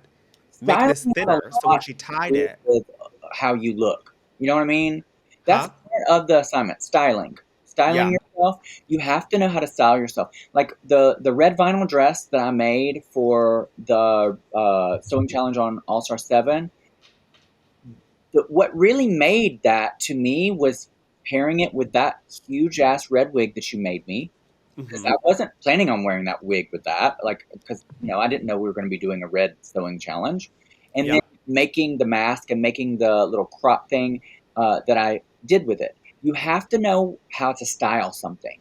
S1: make
S2: Styling
S1: this
S2: has a
S1: thinner? So when
S2: lot
S1: she
S2: to
S1: tied
S2: do
S1: it,
S2: with how you look. You know what I mean? That's
S1: huh?
S2: part of the assignment. Styling. Styling
S1: Yeah.
S2: yourself. You have to know how to style yourself. Like the red vinyl dress that I made for the sewing challenge on All Star 7. What really made that to me was pairing it with that huge ass red wig that you made me, because
S1: Mm-hmm.
S2: I wasn't planning on wearing that wig with that. Like, because I didn't know we were going to be doing a red sewing challenge, and then
S1: Yeah.
S2: making the mask and making the little crop thing that I did with it. You have to know how to style something,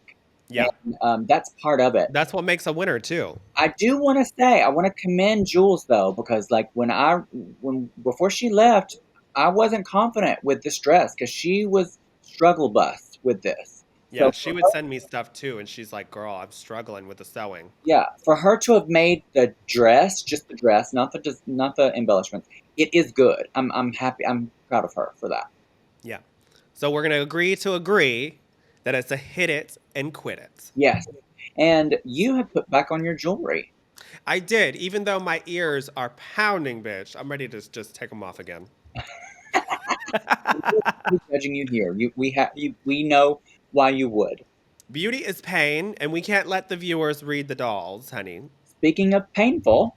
S1: Yeah.
S2: and that's part of it.
S1: That's what makes a winner too.
S2: I do want to say I want to commend Jules though, because like when before she left, I wasn't confident with this dress because she was struggle bus with this.
S1: Yeah,
S2: So
S1: she would send me stuff too, and she's like, "Girl, I'm struggling with the sewing."
S2: yeah, for her to have made the dress, just the dress, not the embellishments, it is good. I'm happy. I'm proud of her for that.
S1: Yeah. So we're gonna agree to agree that it's a hit it and quit it.
S2: Yes, and you have put back on your jewelry.
S1: I did, even though my ears are pounding, bitch. I'm ready to just take them off again.
S2: We're judging you here. We know why you would.
S1: Beauty is pain, and we can't let the viewers read the dolls, honey.
S2: Speaking of painful,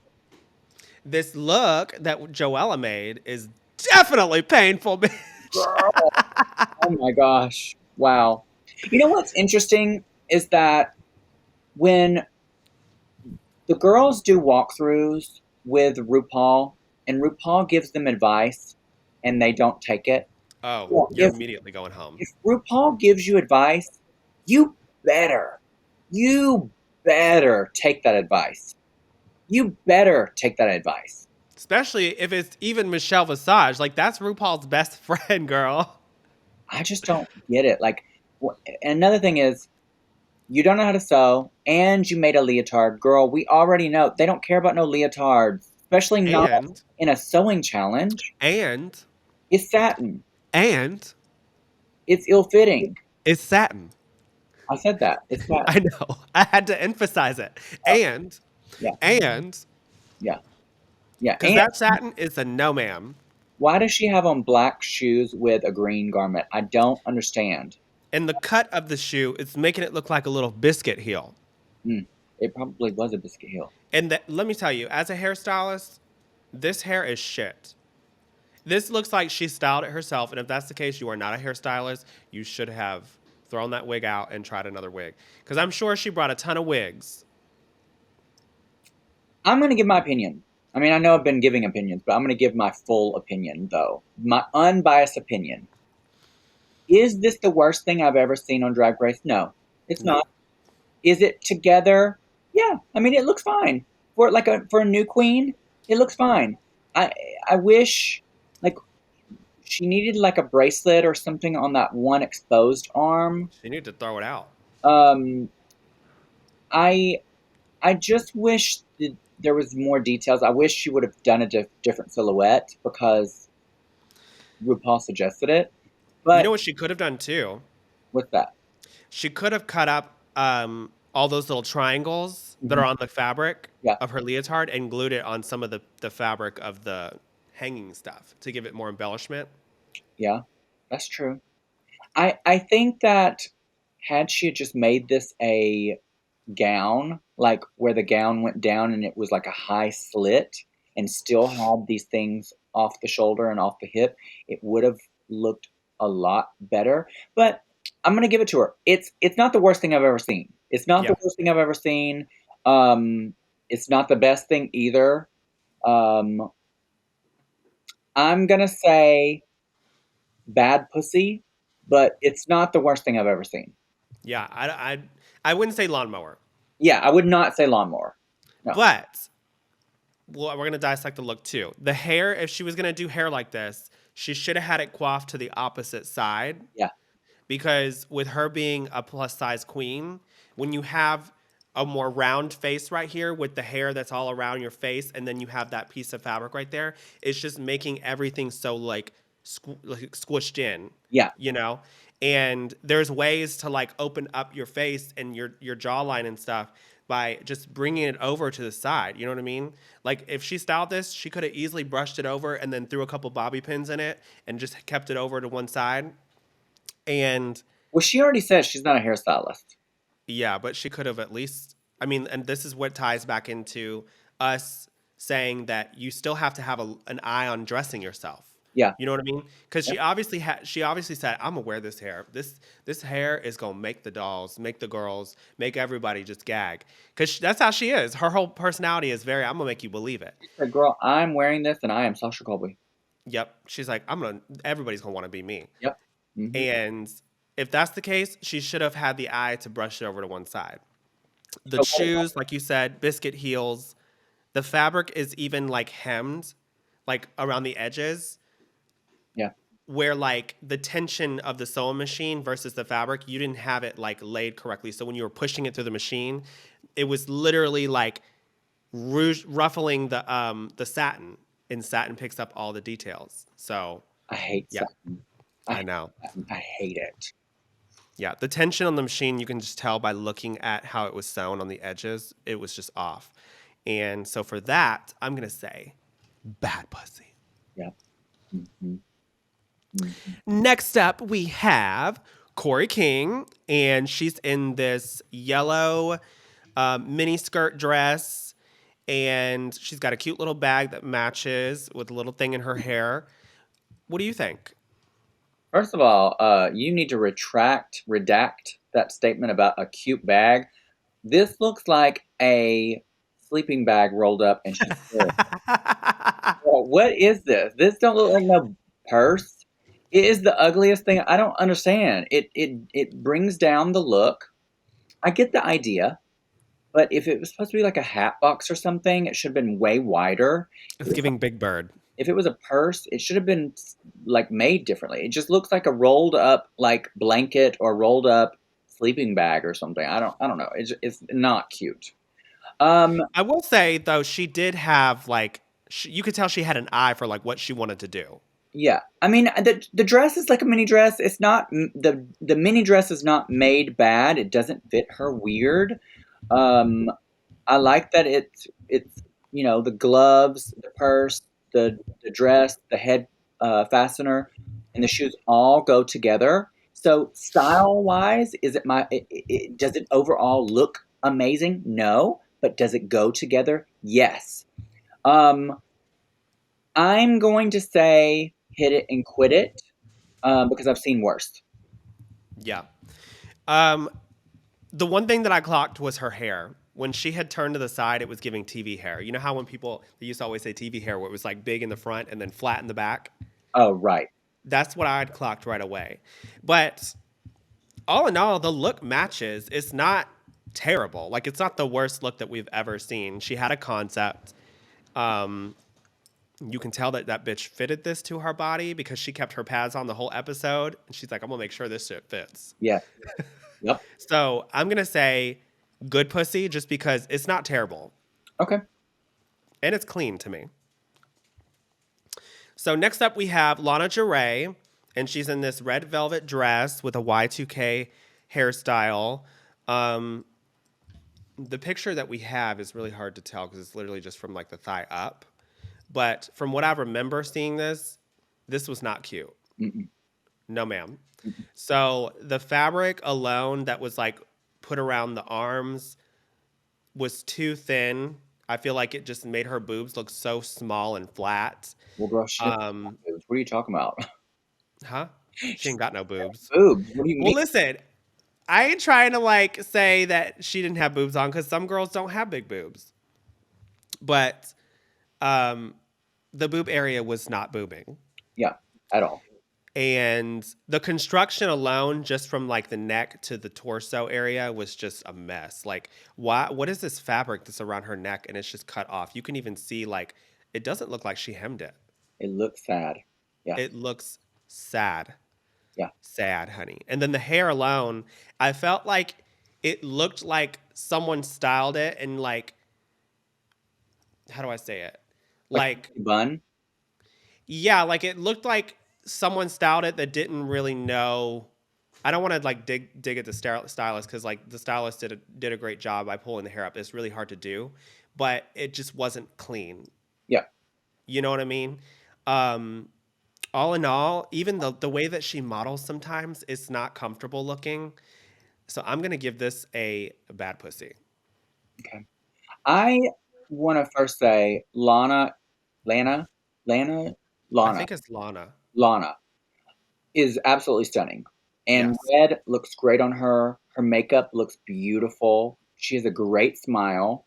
S1: This look that Joella made is definitely painful, bitch.
S2: girl, oh my gosh, wow. You know what's interesting is that when the girls do walkthroughs with RuPaul, and RuPaul gives them advice, and they don't take it.
S1: Oh,
S2: Well,
S1: you're immediately going home.
S2: if RuPaul gives you advice, you better, you better take that advice. You better take that advice.
S1: Especially if it's even Michelle Visage. Like, that's RuPaul's best friend, girl.
S2: I just don't get it. Like, another thing is, you don't know how to sew, and you made a leotard. Girl, we already know they don't care about no leotards, especially not
S1: And,
S2: in a sewing challenge.
S1: and,
S2: It's satin.
S1: and
S2: It's ill fitting.
S1: it's satin.
S2: I said that. It's satin.
S1: I know. I had to emphasize it. And,
S2: Yeah,
S1: and,
S2: yeah, yeah.
S1: because
S2: And
S1: that satin is a no, ma'am.
S2: why does she have on black shoes with a green garment? I don't understand.
S1: And the cut of the shoe is making it look like a little biscuit heel.
S2: Mm, it probably was a biscuit heel.
S1: And let me tell you, as a hairstylist, this hair is shit. This looks like she styled it herself. And if that's the case, you are not a hairstylist. You should have thrown that wig out and tried another wig. Because I'm sure she brought a ton of wigs.
S2: I'm going to give my opinion. I mean, I know I've been giving opinions, but I'm going to give my full opinion, though. My unbiased opinion. Is this the worst thing I've ever seen on Drag Race? No, it's
S1: Nope.
S2: not. Is it together? Yeah. I mean, it looks fine for a new queen. It looks fine. I I wish like she needed like a bracelet or something on that one exposed arm.
S1: She needed to throw it out.
S2: Um, I I just wish that there was more details. I wish she would have done a different silhouette because RuPaul suggested it.
S1: You know
S2: But
S1: what she could have done too?
S2: with that,
S1: She could have cut up all those little triangles that are
S2: Mhm.
S1: on the fabric
S2: Yeah,
S1: of her leotard and glued it on some of the fabric of the hanging stuff to give it more embellishment.
S2: yeah, that's true. I think that had she just made this a gown, like where the gown went down and it was like a high slit and still had these things off the shoulder and off the hip, it would have looked a lot better. But I'm gonna give it to her. It's not the worst thing I've ever seen. It's not the
S1: Yeah.
S2: worst thing I've ever seen. Um, it's not the best thing either. Um, I'm gonna say bad pussy, but it's not the worst thing I've ever seen.
S1: Yeah. I wouldn't say lawnmower,
S2: Yeah, I would not say lawnmower. No.
S1: but well, we're gonna dissect the look too. The hair, if she was gonna do hair like this, she should have had it coiffed to the opposite side
S2: Yeah.
S1: because with her being a plus size queen, when you have a more round face right here with the hair that's all around your face, and then you have that piece of fabric right there, it's just making everything so like squished in,
S2: Yeah.
S1: you know. And there's ways to like open up your face and your jawline and stuff by just bringing it over to the side. You know what I mean? Like if she styled this, she could have easily brushed it over and then threw a couple bobby pins in it and just kept it over to one side. And
S2: Well, she already said she's not a hairstylist.
S1: yeah, but she could have at least. I mean, and this is what ties back into us saying that you still have to have an eye on dressing yourself.
S2: Yeah.
S1: You know what I mean? Because
S2: Yep.
S1: she obviously had. She obviously said, "I'm gonna wear this hair. This hair is gonna make the dolls, make the girls, make everybody just gag." Because that's how she is. Her whole personality is very. I'm gonna make you believe it.
S2: She said, "Girl, I'm wearing this, and I am Sasha Colby."
S1: Yep. She's like, I'm gonna. Everybody's gonna want to be me.
S2: Yep. Mhm.
S1: And if that's the case, she should have had the eye to brush it over to one side. The
S2: So what about
S1: shoes, like you said, biscuit heels. The fabric is even like hemmed, like around the edges,
S2: yeah,
S1: where like the tension of the sewing machine versus the fabric, you didn't have it like laid correctly. So when you were pushing it through the machine, it was literally like ruffling the satin, and satin picks up all the details. So
S2: I hate
S1: yeah,
S2: satin. I
S1: I
S2: hate
S1: know.
S2: satin. I hate it.
S1: Yeah, the tension on the machine, you can just tell by looking at how it was sewn on the edges. It was just off. And so for that, I'm going to say bad pussy.
S2: Yep. Mhm. Mhm.
S1: Next up, we have Corey King, and she's in this yellow mini skirt dress, and she's got a cute little bag that matches with a little thing in her hair. What do you think?
S2: First of all, you need to redact that statement about a cute bag. This looks like a sleeping bag rolled up, and she's carrying. Well, what is this? This don't look like no purse. It is the ugliest thing. I don't understand. It brings down the look. I get the idea, but if it was supposed to be like a hat box or something, it should have been way wider.
S1: It's giving Big Bird.
S2: If it was a purse, it should have been like made differently. It just looks like a rolled up like blanket or rolled up sleeping bag or something. I don't know. It's not cute. Um,
S1: I will say though, she did have like you could tell she had an eye for like what she wanted to do.
S2: yeah. I mean, the dress is like a mini dress. It's not the mini dress is not made bad. It doesn't fit her weird. Um, I like that it's the gloves, the purse, the dress, the head fastener, and the shoes all go together. So style wise, is it does it overall look amazing? No, but does it go together? Yes. Um, I'm going to say hit it and quit it because I've seen worse.
S1: Yeah. Um, the one thing that I clocked was her hair. When she had turned to the side, it was giving TV hair. You know how when people they used to always say TV hair, where it was like big in the front and then flat in the back.
S2: Oh, right.
S1: That's what I had clocked right away. But all in all, the look matches. It's not terrible. Like it's not the worst look that we've ever seen. She had a concept. Um, you can tell that that bitch fitted this to her body because she kept her pads on the whole episode, and she's like, "I'm gonna make sure this shit fits."
S2: Yeah. Yep.
S1: So I'm gonna say good pussy just because it's not terrible
S2: Okay.
S1: and it's clean to me. So next up we have Lana Jarre, and she's in this red velvet dress with a Y2K hairstyle. Um, the picture that we have is really hard to tell because it's literally just from like the thigh up. But from what I remember seeing this, this was not cute.
S2: Mm-mm,
S1: No, ma'am.
S2: mm-mm.
S1: So the fabric alone that was like put around the arms was too thin. I feel like it just made her boobs look so small and flat.
S2: Well, girl, she doesn't have
S1: Um,
S2: boobs. What are you talking about?
S1: huh? She
S2: She's
S1: ain't got no boobs.
S2: boobs. What do you
S1: Well,
S2: mean?
S1: listen, I ain't trying to like say that she didn't have boobs on because some girls don't have big boobs, but um, the boob area was not boobing.
S2: Yeah, at all.
S1: And the construction alone, just from like the neck to the torso area, was just a mess. Like, why? What is this fabric that's around her neck and it's just cut off? You can even see like it doesn't look like she hemmed it.
S2: It looks sad. Yeah,
S1: It looks sad,
S2: yeah.
S1: sad, honey. And then the hair alone, I felt like it looked like someone styled it and like, how do I say it?
S2: Like
S1: Like,
S2: a bun.
S1: yeah, like it looked like someone styled it that didn't really know. I don't want to like dig at the stylist because like the stylist did a great job by pulling the hair up. It's really hard to do, but it just wasn't clean.
S2: Yeah.
S1: You know what I mean? Um, all in all, even the way that she models sometimes is not comfortable looking. So I'm gonna give this a bad pussy.
S2: Okay. I want to first say Lana, Lana,
S1: I
S2: Lana,
S1: think it's Lana.
S2: Lana is absolutely stunning. And
S1: Yes,
S2: red looks great on her. Her makeup looks beautiful. She has a great smile.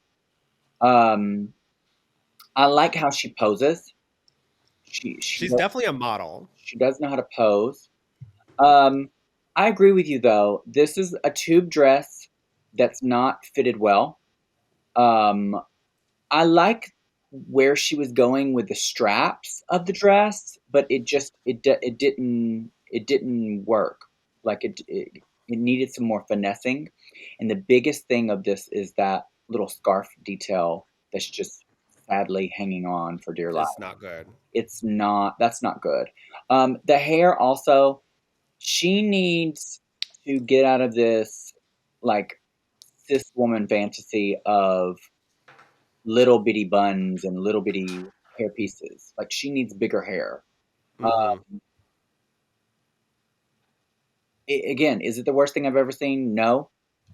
S2: Um, I like how she poses. She
S1: she's
S2: does,
S1: definitely a model.
S2: she does know how to pose. Um, I agree with you though. This is a tube dress that's not fitted well. Um, I like where she was going with the straps of the dress, but it didn't work. Like it needed some more finessing. And the biggest thing of this is that little scarf detail that's just sadly hanging on for dear life.
S1: It's not good.
S2: That's not good. The hair also, she needs to get out of this like cis woman fantasy of little bitty buns and little bitty hair pieces. Like she needs bigger hair.
S1: Hmm.
S2: Again, is it the worst thing I've ever seen? No,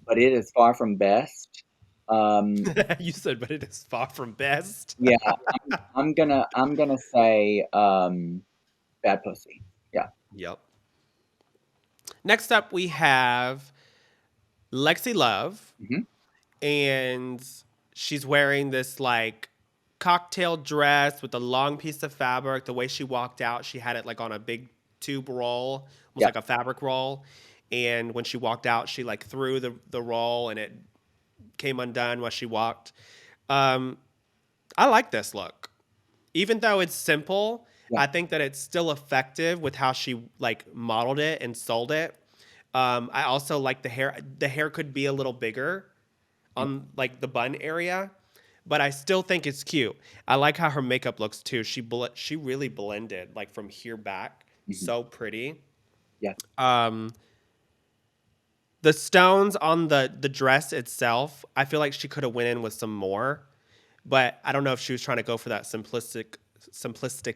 S2: but it is far from best. Um,
S1: You said, but it is far from best.
S2: yeah, I'm gonna say bad pussy. Yeah.
S1: Yep. Next up, we have Lexi Love,
S2: Hmm.
S1: and she's wearing this like cocktail dress with a long piece of fabric. The way she walked out, she had it like on a big tube roll, almost
S2: Yeah.
S1: like a fabric roll. And when she walked out, she like threw the roll and it came undone while she walked. Um, I like this look. Even though it's simple,
S2: Yeah.
S1: I think that it's still effective with how she like modeled it and sold it. I also like the hair. The hair could be a little bigger on like the bun area, but I still think it's cute. I like how her makeup looks too. She really blended like from here back.
S2: Hmm.
S1: So pretty.
S2: Yeah.
S1: Um, the stones on the dress itself, I feel like she could have went in with some more, but I don't know if she was trying to go for that simplistic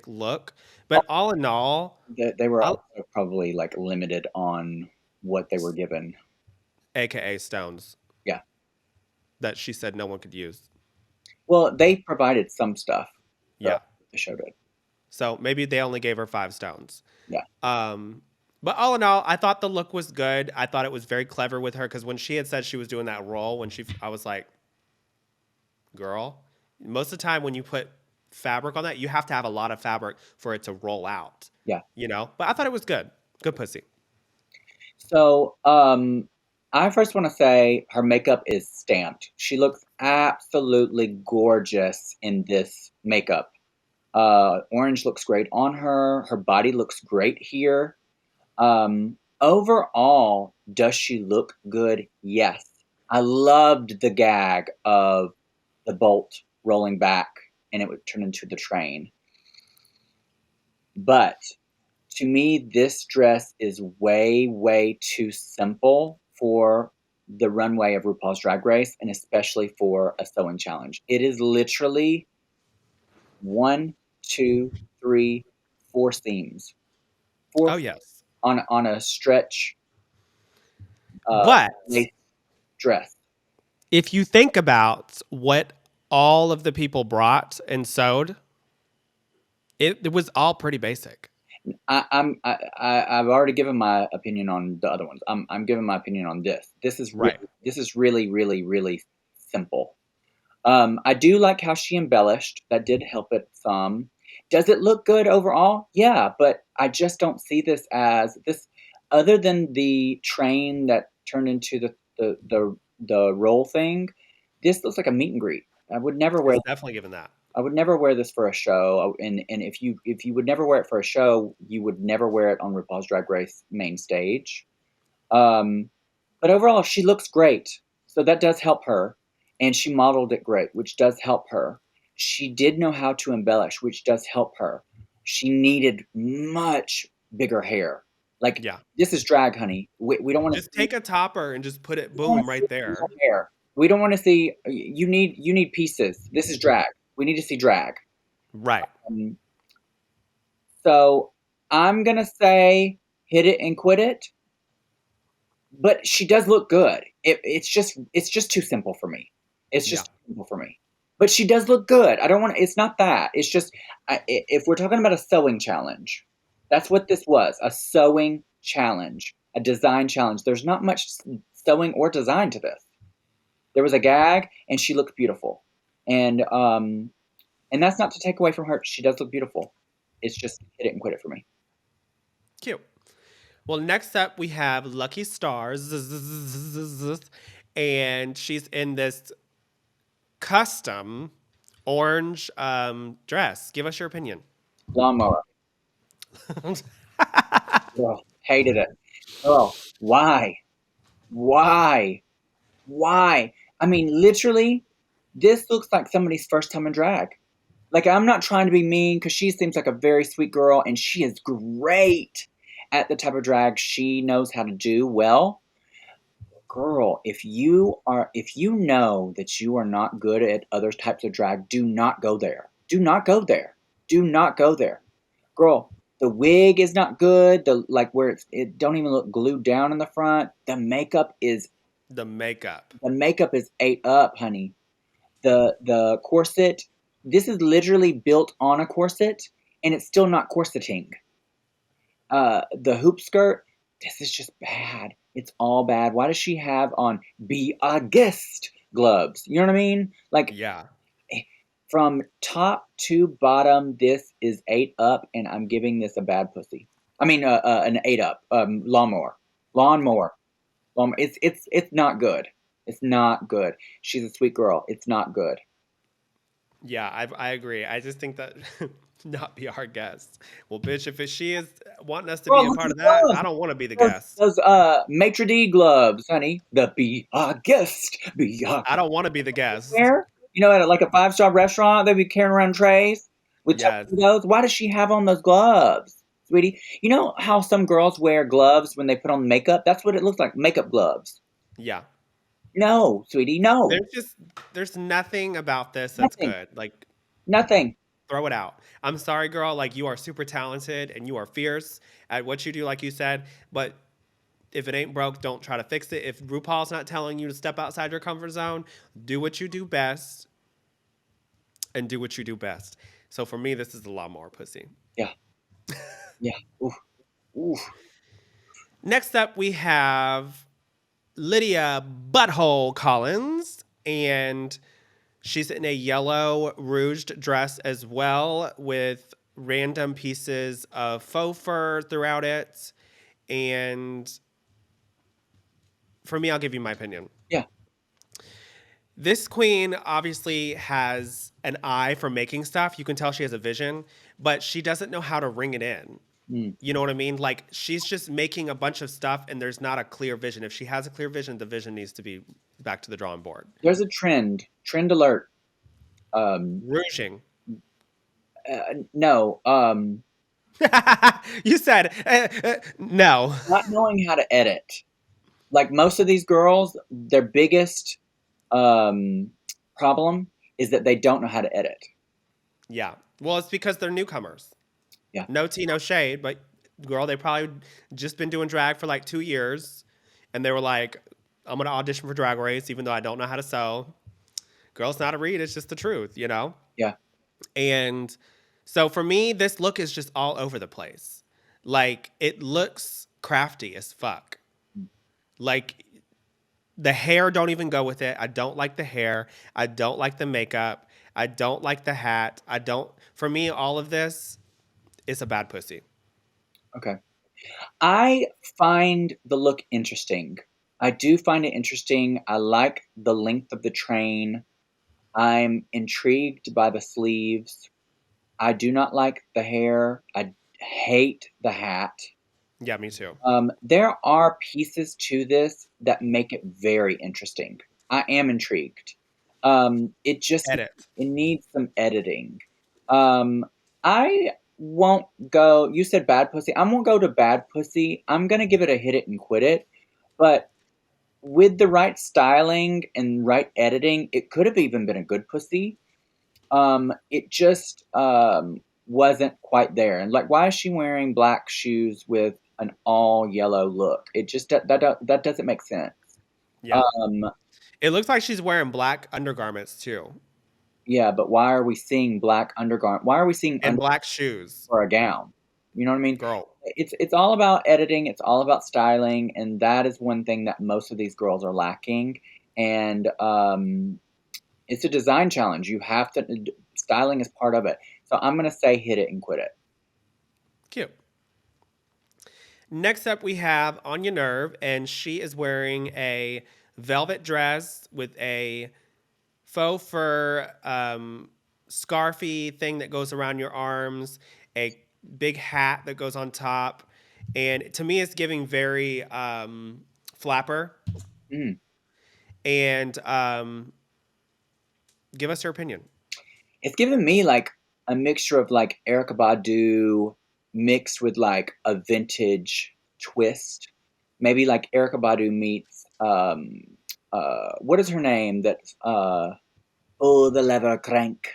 S1: look.
S2: Oh,
S1: But all in all,
S2: they were
S1: I,
S2: also probably like limited on what they were given.
S1: AKA stones
S2: Yeah.
S1: that she said no one could use.
S2: Well, they provided some stuff. The,
S1: Yeah.
S2: the show did.
S1: So maybe they only gave her 5 stones.
S2: Yeah.
S1: Um, but all in all, I thought the look was good. I thought it was very clever with her because when she had said she was doing that role, I was like, girl, most of the time when you put fabric on that, you have to have a lot of fabric for it to roll out,
S2: Yeah.
S1: you know? But I thought it was good. Good pussy.
S2: So, I first want to say her makeup is stamped. She looks absolutely gorgeous in this makeup. Orange looks great on her. Her body looks great here. Overall, does she look good? Yes. I loved the gag of the bolt rolling back and it would turn into the train. But to me, this dress is way, way too simple for the runway of RuPaul's Drag Race, and especially for a sewing challenge. It is literally one, two, three, four seams, four
S1: Oh yes.
S2: on a stretch uh,
S1: But
S2: lace dress.
S1: if you think about what all of the people brought and sewed, it was all pretty basic.
S2: I've already given my opinion on the other ones. I'm giving my opinion on this.
S1: Right.
S2: This is really simple. I do like how she embellished. That did help it some. Does it look good overall? Yeah, but I just don't see this as this. Other than the train that turned into the roll thing, this looks like a meet and greet. I would never wear
S1: It's definitely given that.
S2: I would never wear this for a show, and if you would never wear it for a show, you would never wear it on RuPaul's Drag Race main stage. Um, but overall, she looks great, so that does help her, and she modeled it great, which does help her. She did know how to embellish, which does help her. She needed much bigger hair. Like
S1: Yeah.
S2: this is drag, honey. We don't want to
S1: Just
S2: see.
S1: take a topper and just put it
S2: We don't want
S1: boom
S2: to see
S1: right there.
S2: real hair. We don't want to see. You need pieces. This is drag. We need to see drag.
S1: Right.
S2: Um, so I'm gonna say hit it and quit it. But she does look good. It's just too simple for me. It's
S1: Yeah.
S2: just too simple for me. But she does look good. I don't want. It's not that. It's just if we're talking about a sewing challenge, that's what this was, a sewing challenge, a design challenge. There's not much sewing or design to this. There was a gag, and she looked beautiful, and um, and that's not to take away from her. She does look beautiful. It's just hit it and quit it for me.
S1: Cute. Well, next up we have Lucky Stars, and she's in this custom orange dress. Give us your opinion.
S2: Lawnmower. Girl, hated it. Girl, why? Why? Why? I mean, literally, this looks like somebody's first time in drag. Like, I'm not trying to be mean because she seems like a very sweet girl and she is great at the type of drag she knows how to do well. Girl, if you know that you are not good at other types of drag, do not go there. Do not go there. Do not go there. Girl, the wig is not good. The like where it don't even look glued down in the front.
S1: The makeup.
S2: The makeup is ate up, honey. The corset, this is literally built on a corset and it's still not corseting. The hoop skirt, this is just bad. It's all bad. Why does she have on be a guest gloves? You know what I mean? Like
S1: Yeah.
S2: from top to bottom, this is 8 up, and I'm giving this a bad pussy. I mean, an 8 up. Lawnmower, lawnmower, lawnmower. It's not good. It's not good. She's a sweet girl. It's not good.
S1: Yeah, I agree. I just think that not be our guest. Well, bitch, if she is wanting us to be
S2: Girl,
S1: a
S2: look
S1: part
S2: at
S1: of that,
S2: those.
S1: I don't want to be the guest.
S2: Those maitre d gloves, honey. The be a guest, be a
S1: I don't want to be the guest.
S2: where? You know, at like a 5-star restaurant, they'd be carrying around trays with
S1: Yes.
S2: tuxedos. Why does she have on those gloves, sweetie? You know how some girls wear gloves when they put on makeup? That's what it looks like, makeup gloves.
S1: Yeah.
S2: No, sweetie, no.
S1: There's just there's nothing about this that's
S2: Nothing.
S1: good. Like
S2: Nothing.
S1: throw it out. I'm sorry, girl. Like you are super talented and you are fierce at what you do, like you said. But if it ain't broke, don't try to fix it. If RuPaul's not telling you to step outside your comfort zone, do what you do best and do what you do best. So for me, this is a lot more pussy.
S2: Yeah. Yeah. Oof. Oof.
S1: Next up, we have Lydia Butthole Collins, and she's in a yellow rouged dress as well with random pieces of faux fur throughout it. And for me, I'll give you my opinion.
S2: Yeah.
S1: This queen obviously has an eye for making stuff. You can tell she has a vision, but she doesn't know how to ring it in.
S2: Mm.
S1: You know what I mean? Like she's just making a bunch of stuff and there's not a clear vision. If she has a clear vision, the vision needs to be back to the drawing board.
S2: There's a trend. Trend alert. Um,
S1: Rouging.
S2: no.
S1: You said no.
S2: Not knowing how to edit. like most of these girls, their biggest um, problem is that they don't know how to edit.
S1: Yeah. Well, it's because they're newcomers.
S2: Yeah,
S1: No tea, no shade, but girl, they probably just been doing drag for like 2 years, and they were like, "I'm gonna audition for Drag Race, even though I don't know how to sew." Girl, it's not a read; it's just the truth, you know.
S2: yeah.
S1: And so for me, this look is just all over the place. Like it looks crafty as fuck. Like the hair don't even go with it. I don't like the hair. I don't like the makeup. I don't like the hat. I don't. For me, all of this is a bad pussy.
S2: Okay. I find the look interesting. I do find it interesting. I like the length of the train. I'm intrigued by the sleeves. I do not like the hair. I hate the hat.
S1: Yeah, me too.
S2: There are pieces to this that make it very interesting. I am intrigued. It just
S1: Edit.
S2: it needs some editing. Um, I won't go. You said bad pussy. I won't go to bad pussy. I'm gonna give it a hit it and quit it. But with the right styling and right editing, it could have even been a good pussy. It just wasn't quite there. And like, why is she wearing black shoes with an all yellow look? It just that doesn't make sense.
S1: Yeah.
S2: Um,
S1: It looks like she's wearing black undergarments too,
S2: yeah, but why are we seeing black undergarment? Why are we seeing
S1: and
S2: under
S1: black shoes.
S2: for a gown? You know what I mean?
S1: Girl.
S2: It's all about editing. It's all about styling, and that is one thing that most of these girls are lacking. And it's a design challenge. You have to styling is part of it. So I'm gonna say hit it and quit it.
S1: Cute. Next up, we have Anya Nerve, and she is wearing a velvet dress with a faux fur scarfy thing that goes around your arms, a big hat that goes on top, and to me, it's giving very flapper.
S2: Mm.
S1: And give us your opinion.
S2: It's given me like a mixture of like Erica Badu mixed with like a vintage twist. Maybe like Erica Badu meets what is her name? That oh, the lever crank.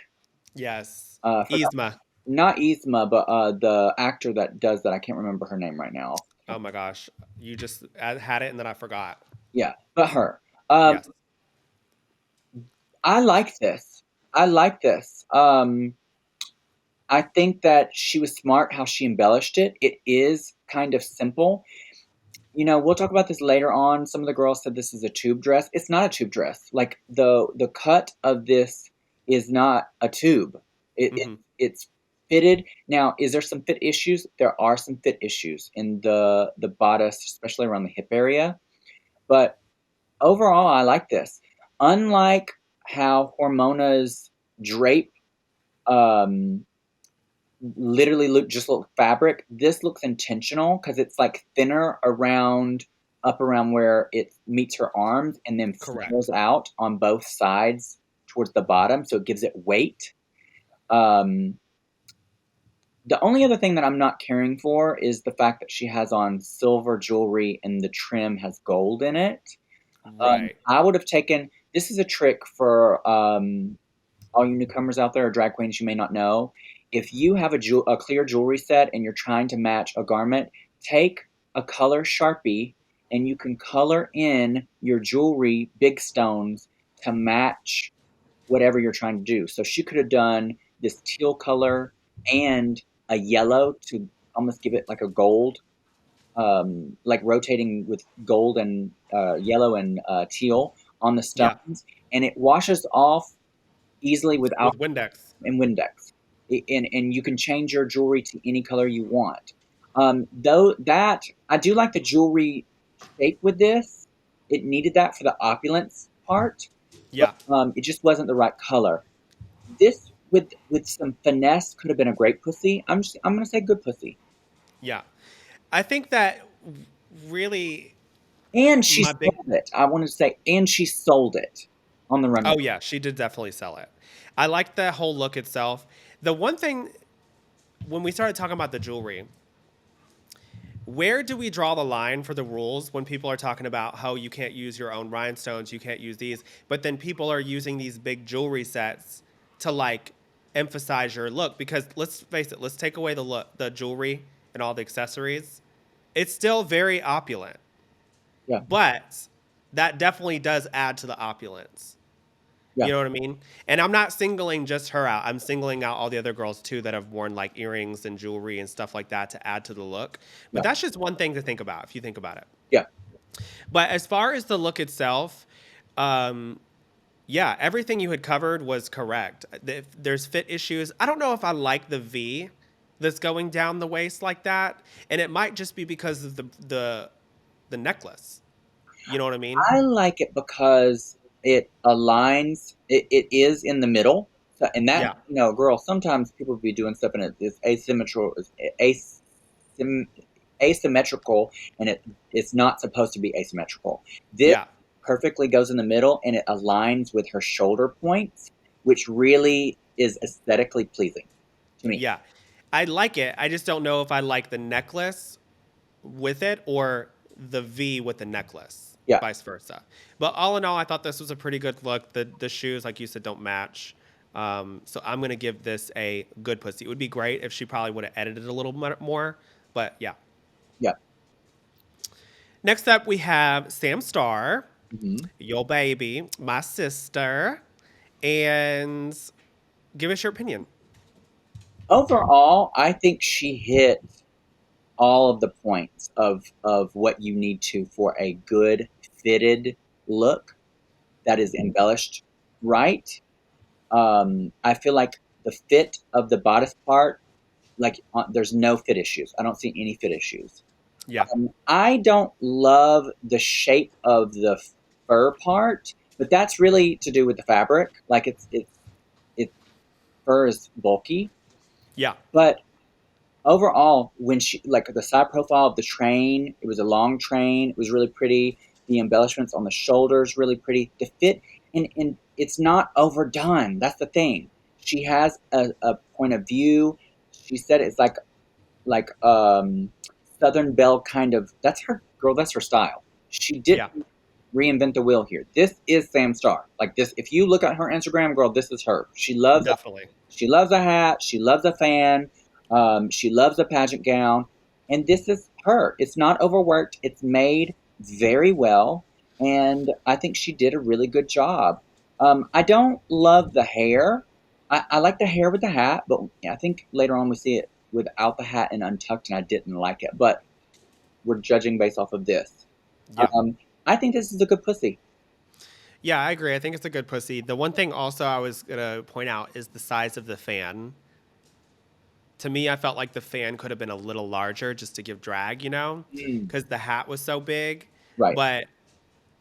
S1: Yes,
S2: Forgot,
S1: Yzma.
S2: not Yzma, but the actor that does that. I can't remember her name right now.
S1: Oh my gosh, you just had it and then I forgot.
S2: Yeah, but her. Um,
S1: Yes,
S2: I like this. I like this. I think that she was smart how she embellished it. It is kind of simple. You know, we'll talk about this later on. Some of the girls said this is a tube dress. It's not a tube dress. Like the cut of this is not a tube.
S1: hmm
S2: It's fitted. Now, is there some fit issues? There are some fit issues in the bodice, especially around the hip area. But overall, I like this. Unlike how Hormona's drape um, literally just look fabric. This looks intentional because it's like thinner around up around where it meets her arms and then
S1: correct.
S2: flares out on both sides towards the bottom, so it gives it weight. Um, the only other thing that I'm not caring for is the fact that she has on silver jewelry and the trim has gold in it.
S1: Right.
S2: I would have taken this is a trick for all you newcomers out there or drag queens you may not know, if you have a clear jewelry set and you're trying to match a garment, take a color Sharpie and you can color in your jewelry big stones to match whatever you're trying to do. So she could have done this teal color and a yellow to almost give it like a gold, like rotating with gold and yellow and teal on the
S1: Yeah.
S2: stones, and it washes off easily without
S1: With Windex.
S2: and Windex. And you can change your jewelry to any color you want. Though that I do like the jewelry shape with this. It needed that for the opulence part, but
S1: Yeah.
S2: it just wasn't the right color. This with some finesse could have been a great pussy. I'm gonna say good pussy.
S1: Yeah. I think that really
S2: And she
S1: my big.
S2: sold it. I wanted to say, and she sold it on the runway.
S1: Oh yeah, she did definitely sell it. I like the whole look itself. The one thing when we started talking about the jewelry, where do we draw the line for the rules when people are talking about how you can't use your own rhinestones, you can't use these, but then people are using these big jewelry sets to like emphasize your look? Because let's face it, let's take away the look, the jewelry and all the accessories. It's still very opulent,
S2: Yeah,
S1: but that definitely does add to the opulence.
S2: yeah,
S1: You know what I mean? And I'm not singling just her out. I'm singling out all the other girls too that have worn like earrings and jewelry and stuff like that to add to the look. But
S2: yeah,
S1: that's just one thing to think about if you think about it.
S2: yeah.
S1: But as far as the look itself, um, yeah, everything you had covered was correct. There's fit issues. I don't know if I like the V that's going down the waist like that, and it might just be because of the necklace. You know what I mean?
S2: I like it because it aligns. It is in the middle, so, and that
S1: Yeah,
S2: girl. Sometimes people be doing stuff and it's asymmetrical, asym, asymmetrical, and it's not supposed to be asymmetrical. This
S1: yeah,
S2: perfectly goes in the middle, and it aligns with her shoulder points, which really is aesthetically pleasing to me.
S1: yeah. I like it. I just don't know if I like the necklace with it or the V with the necklace,
S2: Yeah,
S1: vice versa. But all in all, I thought this was a pretty good look. The shoes, like you said, don't match. So I'm gonna give this a good pussy. It would be great if she probably would have edited a little more, but yeah.
S2: yeah.
S1: Next up, we have Sam Starr,
S2: Hmm.
S1: yo baby, my sister, and give us your opinion.
S2: Overall, I think she hit all of the points of what you need to for a good fitted look that is embellished right. I feel like the fit of the bodice part, like there's no fit issues. I don't see any fit issues.
S1: Yeah,
S2: I don't love the shape of the fur part, but that's really to do with the fabric. Like it's fur is bulky,
S1: yeah,
S2: but overall, when she like the side profile of the train, it was a long train. It was really pretty. The embellishments on the shoulders really pretty. The fit and it's not overdone. That's the thing. She has a point of view. She said it's like Southern Belle kind of. That's her girl. That's her style. She didn't
S1: yeah,
S2: reinvent the wheel here. This is Sam Starr. Like this, if you look at her Instagram, girl, this is her.
S1: definitely.
S2: She loves a hat. She loves a fan. She loves a pageant gown, and this is her. It's not overworked. It's made very well, and I think she did a really good job. I don't love the hair. I like the hair with the hat, but I think later on we see it without the hat and untucked, and I didn't like it. But we're judging based off of this.
S1: Yeah.
S2: I think this is a good pussy.
S1: Yeah, I agree. I think it's a good pussy. The one thing also I was gonna point out is the size of the fan. To me, I felt like the fan could have been a little larger just to give drag,
S2: Mm,
S1: because the hat was so big.
S2: right.
S1: But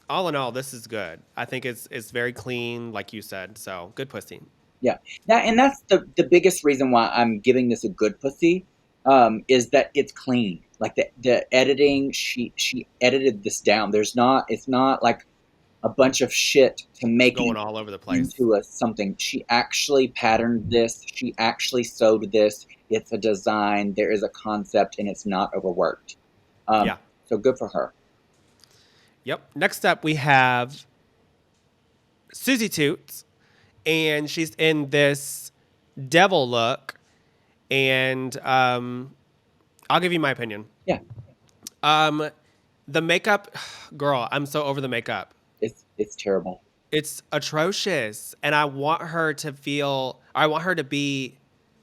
S1: all in all, this is good. I think it's very clean, like you said. So good pussy.
S2: Yeah. That's the biggest reason why I'm giving this a good pussy, is that it's clean. Like the editing, she edited this down. It's not like a bunch of shit to making
S1: Going all over the place.
S2: into a something. She actually patterned this. She actually sewed this. It's a design. There is a concept, and it's not overworked. Um,
S1: Yeah.
S2: so good for her.
S1: Yep. Next up, we have Susie Toots, and she's in this devil look. And I'll give you my opinion.
S2: Yeah,
S1: Um, the makeup, girl, I'm so over the makeup.
S2: it's terrible.
S1: It's atrocious, and I want her to feel. I want her to be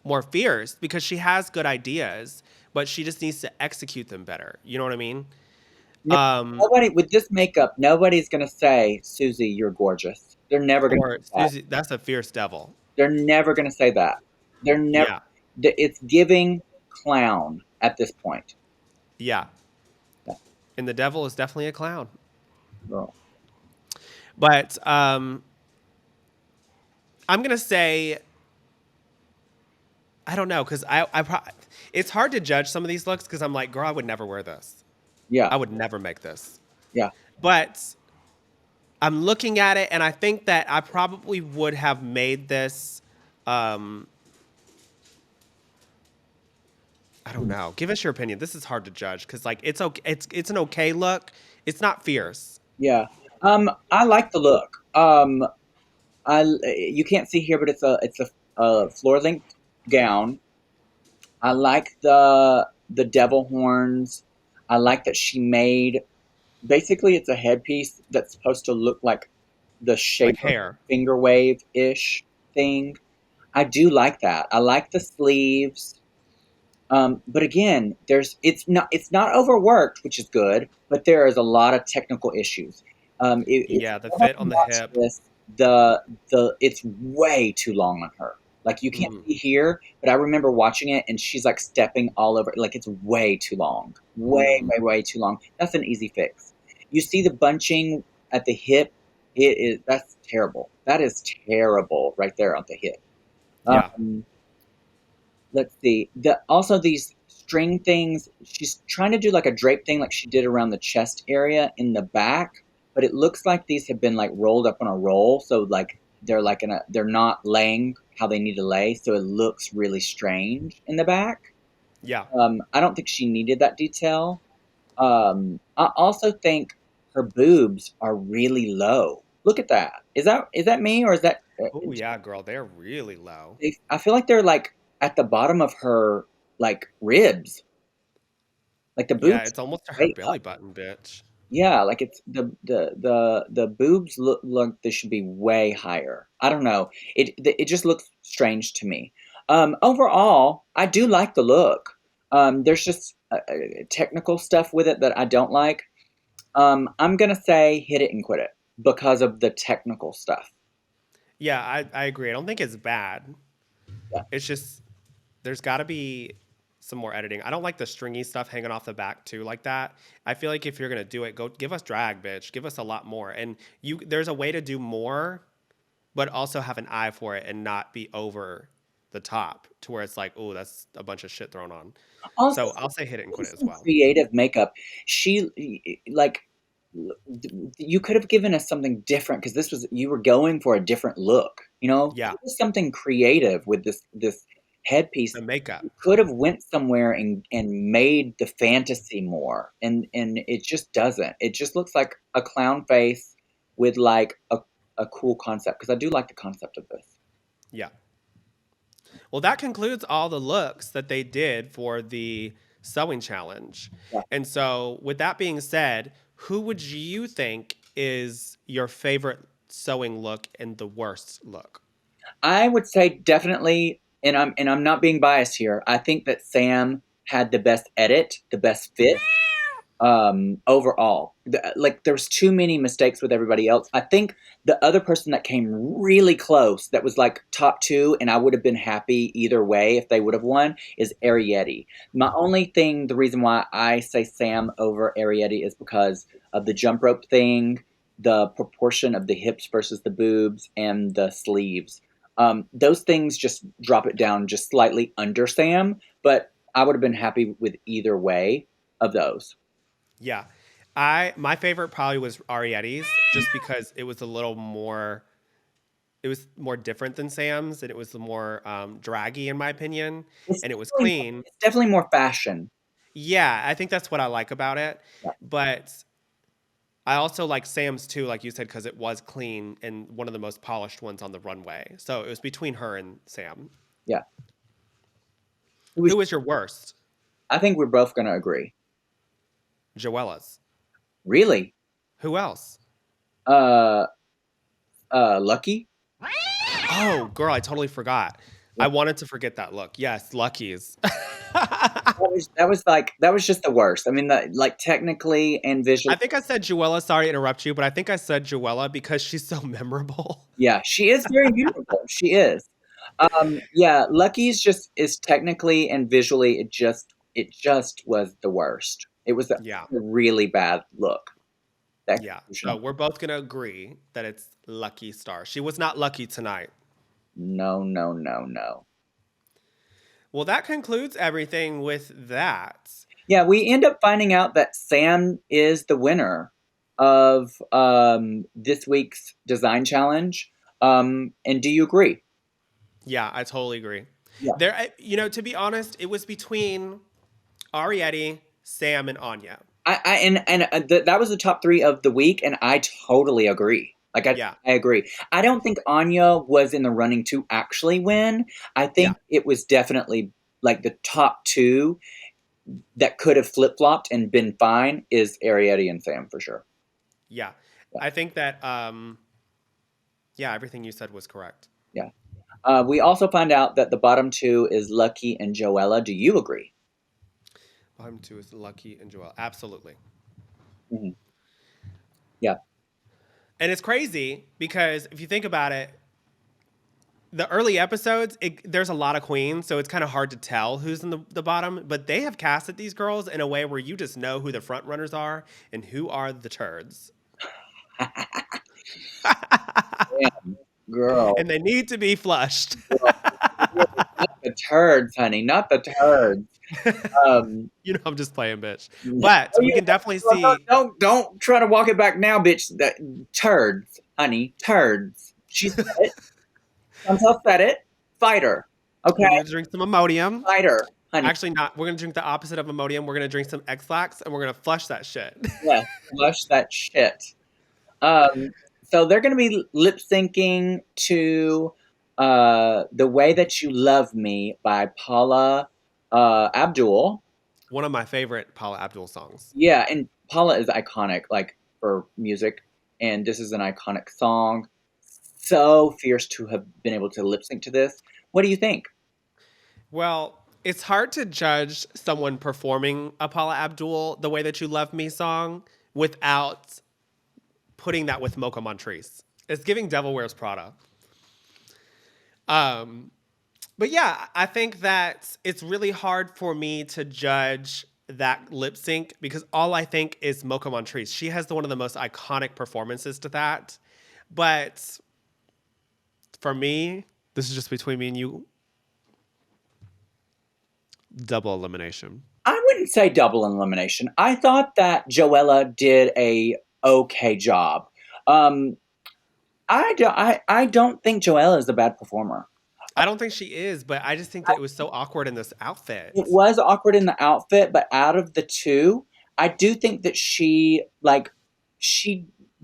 S1: more fierce because she has good ideas, but she just needs to execute them better. You know what I mean?
S2: No,
S1: Um,
S2: nobody with this makeup, nobody's gonna say, Susie, you're gorgeous. They're never gonna
S1: or
S2: say that.
S1: Susie, that's a fierce devil.
S2: They're never gonna say that. They're never.
S1: Yeah,
S2: It's giving clown at this point.
S1: yeah.
S2: Yeah,
S1: And the devil is definitely a clown.
S2: girl.
S1: But I'm gonna say I don't know because it's hard to judge some of these looks because I'm like, girl, I would never wear this.
S2: Yeah,
S1: I would never make this.
S2: yeah,
S1: But I'm looking at it, and I think that I probably would have made this. I don't know. Give us your opinion. This is hard to judge because like it's okay. It's an okay look. It's not fierce.
S2: Yeah. I like the look. You can't see here, but it's a floor length gown. I like the devil horns. I like that she made basically it's a headpiece that's supposed to look like the
S1: Like
S2: shape of
S1: hair.
S2: a finger wave ish thing. I do like that. I like the sleeves. But again, it's not overworked, which is good, but there is a lot of technical issues. If
S1: Yeah, the
S2: you go back
S1: fit
S2: and
S1: on the
S2: watch
S1: hip.
S2: this, the it's way too long on her. Like you can't
S1: Mm,
S2: see here, but I remember watching it and she's like stepping all over. Like it's way too long, way
S1: mm,
S2: way way too long. That's an easy fix. You see the bunching at the hip. That's terrible. That is terrible right there on the hip.
S1: yeah.
S2: Um, let's see. Also these string things. She's trying to do like a drape thing, like she did around the chest area in the back, but it looks like these have been like rolled up on a roll, so like they're not laying how they need to lay, so it looks really strange in the back.
S1: Yeah.
S2: I don't think she needed that detail. I also think her boobs are really low. Look at that. Is that me or is that?
S1: Oh yeah, girl. They're really low.
S2: I feel like they're like at the bottom of her like ribs. Like the
S1: Yeah,
S2: boobs
S1: it's almost to her
S2: way
S1: belly
S2: up.
S1: button, bitch.
S2: Yeah, like it's the boobs look they should be way higher. I don't know. It just looks strange to me. Overall, I do like the look. There's just technical stuff with it that I don't like. I'm gonna say hit it and quit it because of the technical stuff.
S1: Yeah, I agree. I don't think it's bad.
S2: Yeah.
S1: It's just there's got to be some more editing. I don't like the stringy stuff hanging off the back too, like that. I feel like if you're gonna do it, go give us drag, bitch. Give us a lot more. And there's a way to do more, but also have an eye for it and not be over the top to where it's like, oh, that's a bunch of shit thrown on.
S2: Also,
S1: So I'll say hit it and quit it as
S2: some
S1: well.
S2: creative makeup. She like you could have given us something different because this was you were going for a different look.
S1: Yeah,
S2: Give us something creative with this
S1: the
S2: headpiece.
S1: makeup.
S2: You could have went somewhere and made the fantasy more, and it just doesn't. It just looks like a clown face with like a cool concept because I do like the concept of this.
S1: Yeah. Well, that concludes all the looks that they did for the sewing challenge.
S2: Yeah.
S1: And so, with that being said, who would you think is your favorite sewing look and the worst look?
S2: I would say definitely, and I'm not being biased here. I think that Sam had the best edit, the best fit overall. Like there's too many mistakes with everybody else. I think the other person that came really close, that was like top two, and I would have been happy either way if they would have won, is Arietti. My only thing, the reason why I say Sam over Arietti is because of the jump rope thing, the proportion of the hips versus the boobs, and the sleeves. Those things just drop it down just slightly under Sam, but I would have been happy with either way of those.
S1: Yeah. My favorite probably was Arietti's just because it was a little more it was more different than Sam's and it was the more draggy in my opinion
S2: It's
S1: and it was
S2: definitely more,
S1: clean.
S2: it's definitely more fashion.
S1: Yeah, I think that's what I like about it.
S2: Yeah,
S1: But I also like Sam's too, like you said, because it was clean and one of the most polished ones on the runway. So it was between her and Sam.
S2: yeah. Who was,
S1: Who was your worst?
S2: I think we're both going to agree.
S1: Joella's.
S2: Really?
S1: Who else?
S2: Uh, Lucky?
S1: Oh, girl, I totally forgot.
S2: Yeah.
S1: I wanted to forget that look. Yes, Lucky's.
S2: That was just the worst. I mean, like technically and visually,
S1: I think I said Joella. Sorry to interrupt you, but I think I said Joella because she's so memorable.
S2: yeah, she is very memorable. She is. Yeah, Lucky's just is technically and visually, it just was the worst. It was a
S1: Yeah,
S2: really bad look. The
S1: yeah. So
S2: execution.
S1: we're both gonna agree that it's Lucky Star. She was not lucky tonight.
S2: No, no, no, no.
S1: Well, that concludes everything with that.
S2: Yeah, we end up finding out that Sam is the winner of this week's design challenge. And do you agree?
S1: Yeah, I totally agree.
S2: Yeah.
S1: To be honest, it was between. Arietti, Sam, and Anya.
S2: That was the top three of the week, and I totally agree. Like
S1: Yeah,
S2: I agree. I don't think Anya was in the running to actually win. I
S1: yeah,
S2: think it was definitely like the top two that could have flip flopped and been fine is Arietti and Sam for sure.
S1: yeah.
S2: Yeah,
S1: I think that yeah, everything you said was correct.
S2: yeah. We also find out that the bottom two is Lucky and Joella. Do you agree?
S1: Bottom two is Lucky and Joelle. Absolutely.
S2: Mhm. Yeah.
S1: And it's crazy because if you think about it, the early episodes, there's a lot of queens, so it's kind of hard to tell who's in the bottom. But they have casted these girls in a way where you just know who the front runners are and who are the turds.
S2: Damn, girl,
S1: And they need to be flushed.
S2: girl, not the turds, honey, not the turds. Um,
S1: You know, I'm just playing, bitch.
S2: no,
S1: But we
S2: yeah,
S1: can definitely
S2: don't,
S1: see.
S2: don't try to walk it back now, bitch. That turds, honey, turds. She said it. Chantel said it. Fight her, okay?
S1: We're gonna drink some Imodium.
S2: Fight her, honey.
S1: Actually, not. We're gonna drink the opposite of Imodium. We're gonna drink some X-Lax, and we're gonna flush that shit.
S2: Yes, flush that shit. Um, so they're going to be lip syncing to "The Way That You Love Me" by Paula Abdul.
S1: One of my favorite Paula Abdul songs.
S2: Yeah, and Paula is iconic, like for music, and this is an iconic song. So fierce to have been able to lip sync to this. What do you think?
S1: Well, it's hard to judge someone performing a Paula Abdul "The Way That You Love Me" song without putting that with Mocha Montrese. It's giving Devil Wears Prada. Um, but yeah, I think that it's really hard for me to judge that lip sync because all I think is Mocha Montrese. She has one of the most iconic performances to that. But for me, this is just between me and you, double elimination.
S2: I wouldn't say double elimination. I thought that Joella did a okay job. Um, I don't think Joella is a bad performer.
S1: I don't think she is, but I just think that it was so awkward in this
S2: It
S1: outfit.
S2: was awkward in the outfit, but out of the two, I do think that she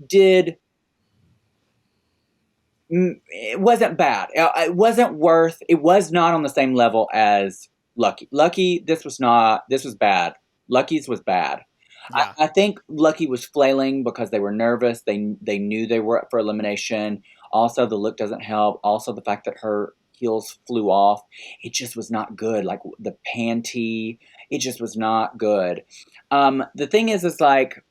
S2: did. It wasn't bad. It wasn't worth. It was not on the same level as Lucky. Lucky, this was not. This was bad. Lucky's was bad.
S1: Yeah.
S2: I think Lucky was flailing because they were nervous. They knew they were up for elimination. Also, the look doesn't help. Also, the fact that her heels flew off. It just was not good. Like the panty, it just was not good. The thing is like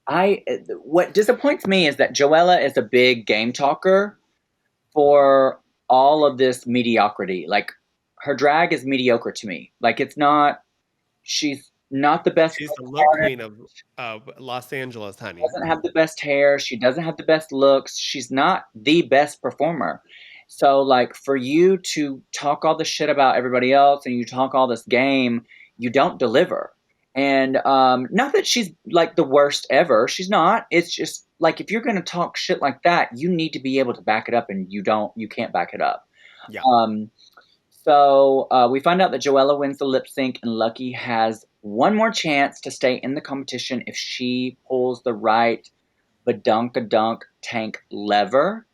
S2: I. What disappoints me is that Joella is a big game talker for all of this mediocrity. Like her drag is mediocre to me. Like it's not. She's not the best
S1: She's the look queen of Los Angeles, honey.
S2: doesn't have the best hair. She doesn't have the best looks. She's not the best performer. So, like, for you to talk all this shit about everybody else and you talk all this game, you don't deliver. And not that she's like the worst ever. She's not. It's just like if you're gonna talk shit like that, you need to be able to back it up, and you don't. You can't back it up.
S1: Yeah.
S2: We find out that Joella wins the lip sync, and Lucky has one more chance to stay in the competition if she pulls the right badunkadunk tank lever.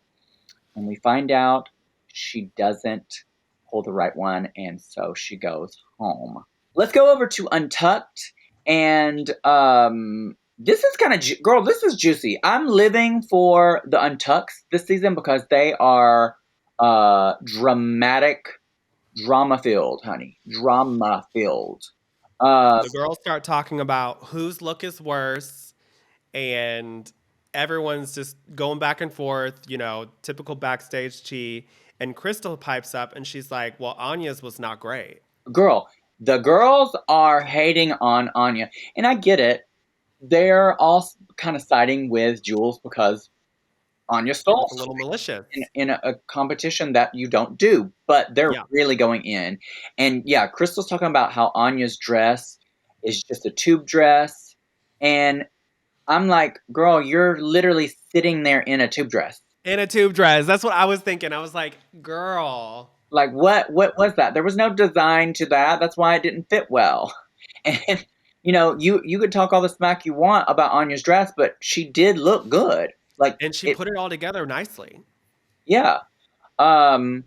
S2: And we find out she doesn't pull the right one, and so she goes home. Let's go over to Untucked, and this is kind of girl. This is juicy. I'm living for the Untucks this season because they are drama filled, honey. Drama filled.
S1: The girls start talking about whose look is worse, and everyone's just going back and forth, you know, typical backstage tea. And Crystal pipes up and she's like, well, Anya's was not great.
S2: Girl, the girls are hating on Anya, and I get it. They're all kind of siding with Jules because Anya
S1: It
S2: stole
S1: was a little malicious.
S2: in a competition that you don't do, but they're
S1: Yeah.
S2: really going in. And yeah, Crystal's talking about how Anya's dress is just a tube dress, and I'm like, girl, you're literally sitting there in a tube dress.
S1: In a tube dress. That's what I was thinking. I was like, girl.
S2: Like, what was that? There was no design to that. That's why it didn't fit well. And you could talk all the smack you want about Anya's dress, but she did look good. Like
S1: And she
S2: it,
S1: put it all together nicely.
S2: yeah. Um,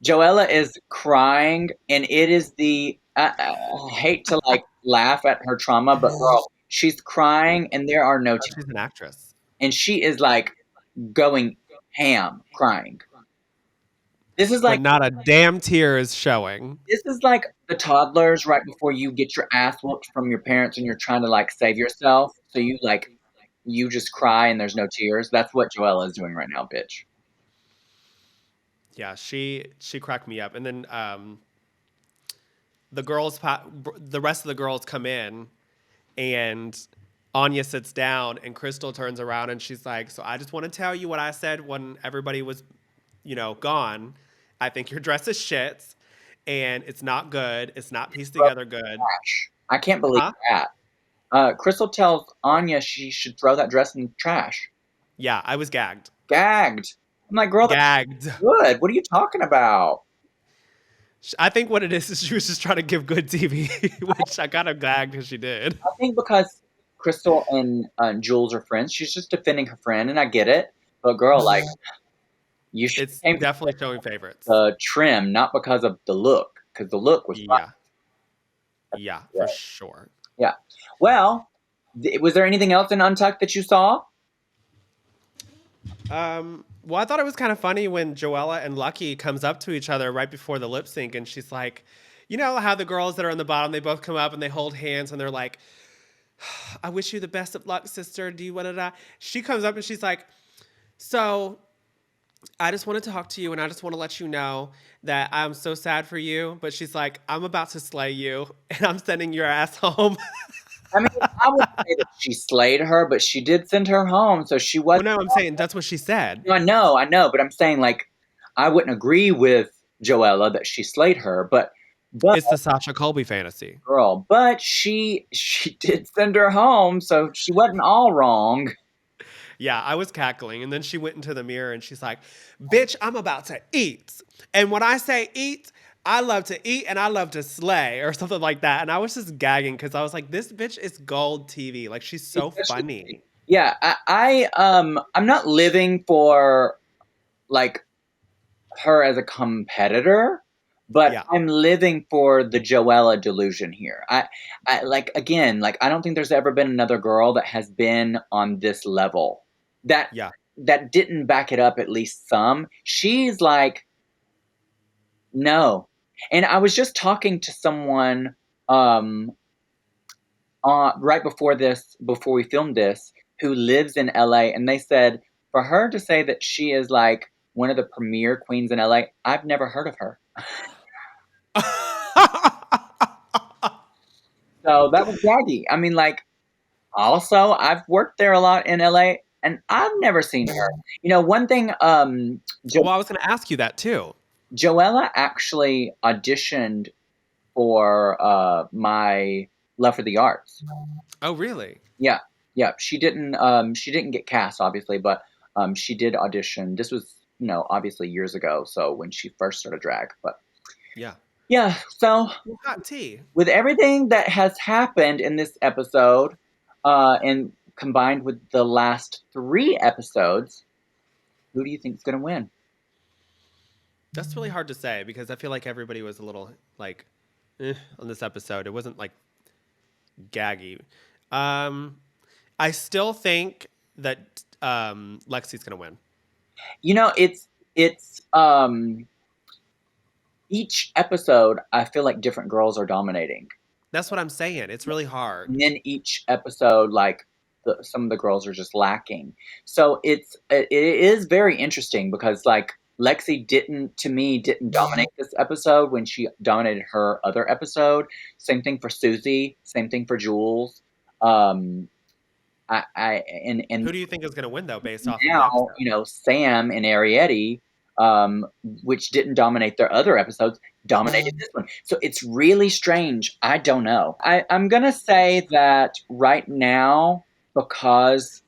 S2: Joella is crying, and it is I hate to like laugh at her trauma, but girl, she's crying, and there are no
S1: Oh,
S2: tears,
S1: she's an actress.
S2: and she is like going ham, crying. This is
S1: But
S2: like
S1: not a damn tear is showing.
S2: this is like the toddlers right before you get your ass whooped from your parents, and you're trying to like save yourself, so you just cry and there's no tears. That's what Joella is doing right now, bitch.
S1: Yeah, she cracked me up. And then the rest of the girls come in, and Anya sits down, and Crystal turns around and she's like, "So I just want to tell you what I said when everybody was, gone. I think your dress is shit, and it's not good. It's not pieced
S2: Throw
S1: together good."
S2: trash. I can't believe
S1: Huh?
S2: that. Crystal tells Anya she should throw that dress in the trash.
S1: Yeah, I was gagged.
S2: Gagged. I'm like, girl, that's
S1: Gagged.
S2: good. What are you talking about?
S1: I think what it is she was just trying to give good TV, which I kind of gagged because she did.
S2: I think because Crystal and Jules are friends, she's just defending her friend, and I get it. But girl, like, you should
S1: It's
S2: have came for
S1: definitely showing favorites.
S2: the trim, not because of the look, because the look was fine.
S1: Yeah, yeah, for sure.
S2: Yeah. Well, was there anything else in Untucked that you saw?
S1: Well, I thought it was kind of funny when Joella and Lucky comes up to each other right before the lip sync, and she's like, you know how the girls that are on the bottom, they both come up and they hold hands and they're like, "I wish you the best of luck, sister. Do you want to?" She comes up and she's like, "So I just want to talk to you, and I just want to let you know that I'm so sad for you." But she's like, "I'm about to slay you, and I'm sending your ass home."
S2: I mean, I would say that she slayed her, but she did send her home, so she was.
S1: Well, no, I'm saying that's what she said.
S2: No, I know, but I'm saying like I wouldn't agree with Joella that she slayed her, but
S1: It's the Sasha Colby fantasy.
S2: girl, but she did send her home, so she wasn't all wrong.
S1: Yeah, I was cackling. And then she went into the mirror and she's like, "Bitch, I'm about to eat. And when I say eat, I love to eat and I love to slay," or something like that. And I was just gagging because I was like, this bitch is gold TV. Like, she's so
S2: Especially,
S1: funny.
S2: yeah, I'm not living for like her as a competitor, but
S1: Yeah,
S2: I'm living for the Joella delusion here. I like again, like I don't think there's ever been another girl that has been on this level that
S1: yeah.
S2: that didn't back it up at least some. She's like, no. And I was just talking to someone um right before we filmed this, who lives in LA, and they said for her to say that she is like one of the premier queens in LA, I've never heard of her. So that was gaggy. I mean, like, also, I've worked there a lot in LA, and I've never seen her. One thing,
S1: Well, I was going to ask you that too.
S2: Joella actually auditioned for my Love for the Arts.
S1: Oh, really?
S2: Yeah, yeah. She didn't get cast, obviously, but she did audition. This was, obviously years ago. So when she first started drag, but
S1: Yeah.
S2: yeah. So
S1: Well, hot tea.
S2: with everything that has happened in this episode, and combined with the last 3 episodes, who do you think is going to win?
S1: That's really hard to say because I feel like everybody was a little like on this episode. It wasn't like gaggy. Um, I still think that Lexi's gonna win.
S2: It's each episode. I feel like different girls are dominating.
S1: That's what I'm saying. It's really hard.
S2: And then each episode, like some of the girls are just lacking. So it is very interesting because like Lexi didn't dominate this episode when she dominated her other episode. Same thing for Susie. Same thing for Jules. Um, I and
S1: Who do you think is gonna win though, based off of the
S2: now
S1: episode?
S2: Sam and Arietti, which didn't dominate their other episodes, dominated this one. So it's really strange. I don't know. I'm gonna say that right now, because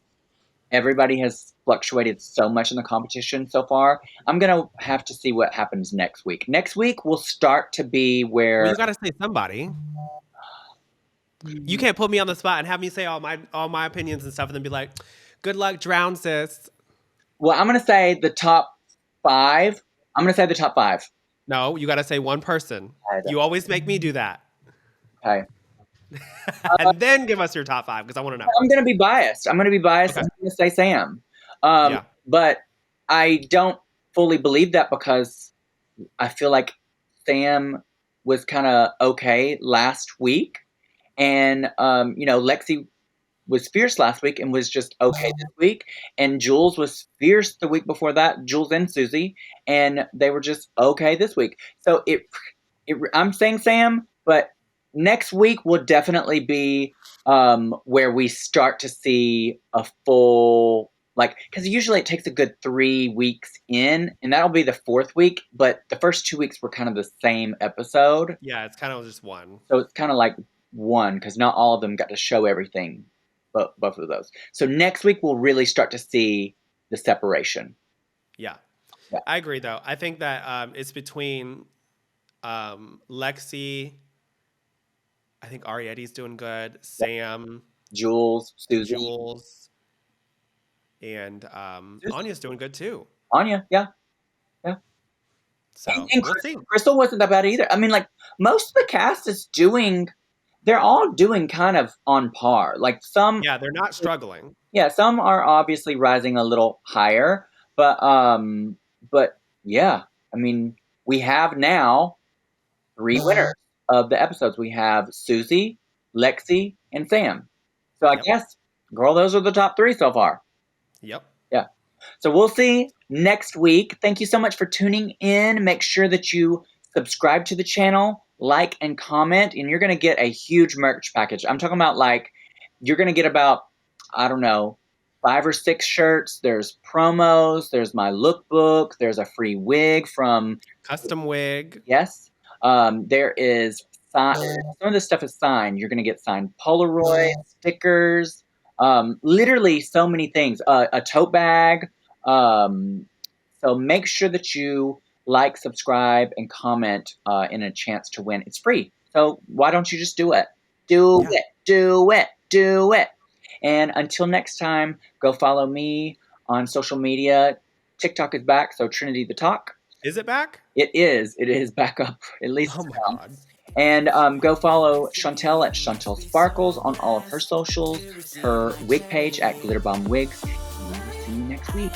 S2: everybody has fluctuated so much in the competition so far. I'm gonna have to see what happens next week. Next week will start to be
S1: Well,
S2: where
S1: you gotta say somebody. You can't put me on the spot and have me say all my opinions and stuff, and then be like, "Good luck, drown, sis."
S2: well, I'm gonna say the top 5. I'm gonna say the top 5.
S1: No, you gotta say one person.
S2: Okay.
S1: You always make me do that,
S2: Okay.
S1: and then give us your top five because I want to know.
S2: I'm gonna be biased. I'm gonna be biased,
S1: Okay.
S2: and I'm gonna say Sam.
S1: Yeah.
S2: But I don't fully believe that because I feel like Sam was kind of okay last week, and Lexi was fierce last week and was just okay this week, and Jules was fierce the week before that. Jules and Susie, and they were just okay this week. So I'm saying Sam, but next week will definitely be where we start to see a full, like, because usually it takes a good 3 weeks in, and that'll be the 4th week. But the first 2 weeks were kind of the same episode,
S1: Yeah, it's kind of just one.
S2: so it's kind of like one because not all of them got to show everything, but both of those. So next week we'll really start to see the separation.
S1: Yeah.
S2: Yeah.
S1: I agree, though. I think that it's between Lexi. I think Arietti's doing good. Sam,
S2: Jules, Susie,
S1: Jules, and Anya's doing good too.
S2: Anya, yeah.
S1: So
S2: And
S1: we'll see.
S2: Crystal wasn't that bad either. I mean, like, most of the cast is doing, they're all doing kind of on par. Like
S1: Yeah, they're not struggling.
S2: some are obviously rising a little higher, but yeah, I mean, we have now 3 winners of the episodes. We have Susie, Lexi, and Sam. So I
S1: Yep.
S2: guess, girl, those are the top 3 so far.
S1: Yep.
S2: Yeah. So we'll see next week. Thank you so much for tuning in. Make sure that you subscribe to the channel, like, and comment, and you're going to get a huge merch package. I'm talking about, like, you're going to get about, I don't know, 5 or 6 shirts. There's promos. There's my lookbook. There's a free wig from
S1: Custom wig.
S2: Yes. There is some of this stuff is signed. You're going to get signed Polaroid stickers. Literally so many things. A tote bag. So make sure that you like, subscribe, and comment in a chance to win. It's free. So why don't you just do it? Do it. And until next time, go follow me on social media. TikTok is back, so Trinity the Talk.
S1: Is it back?
S2: It is. It is back up, at least.
S1: Oh my God.
S2: And go follow Chantel at Chantel Sparkles on all of her socials, her wig page at Glitterbomb Wigs. And we'll see you next week.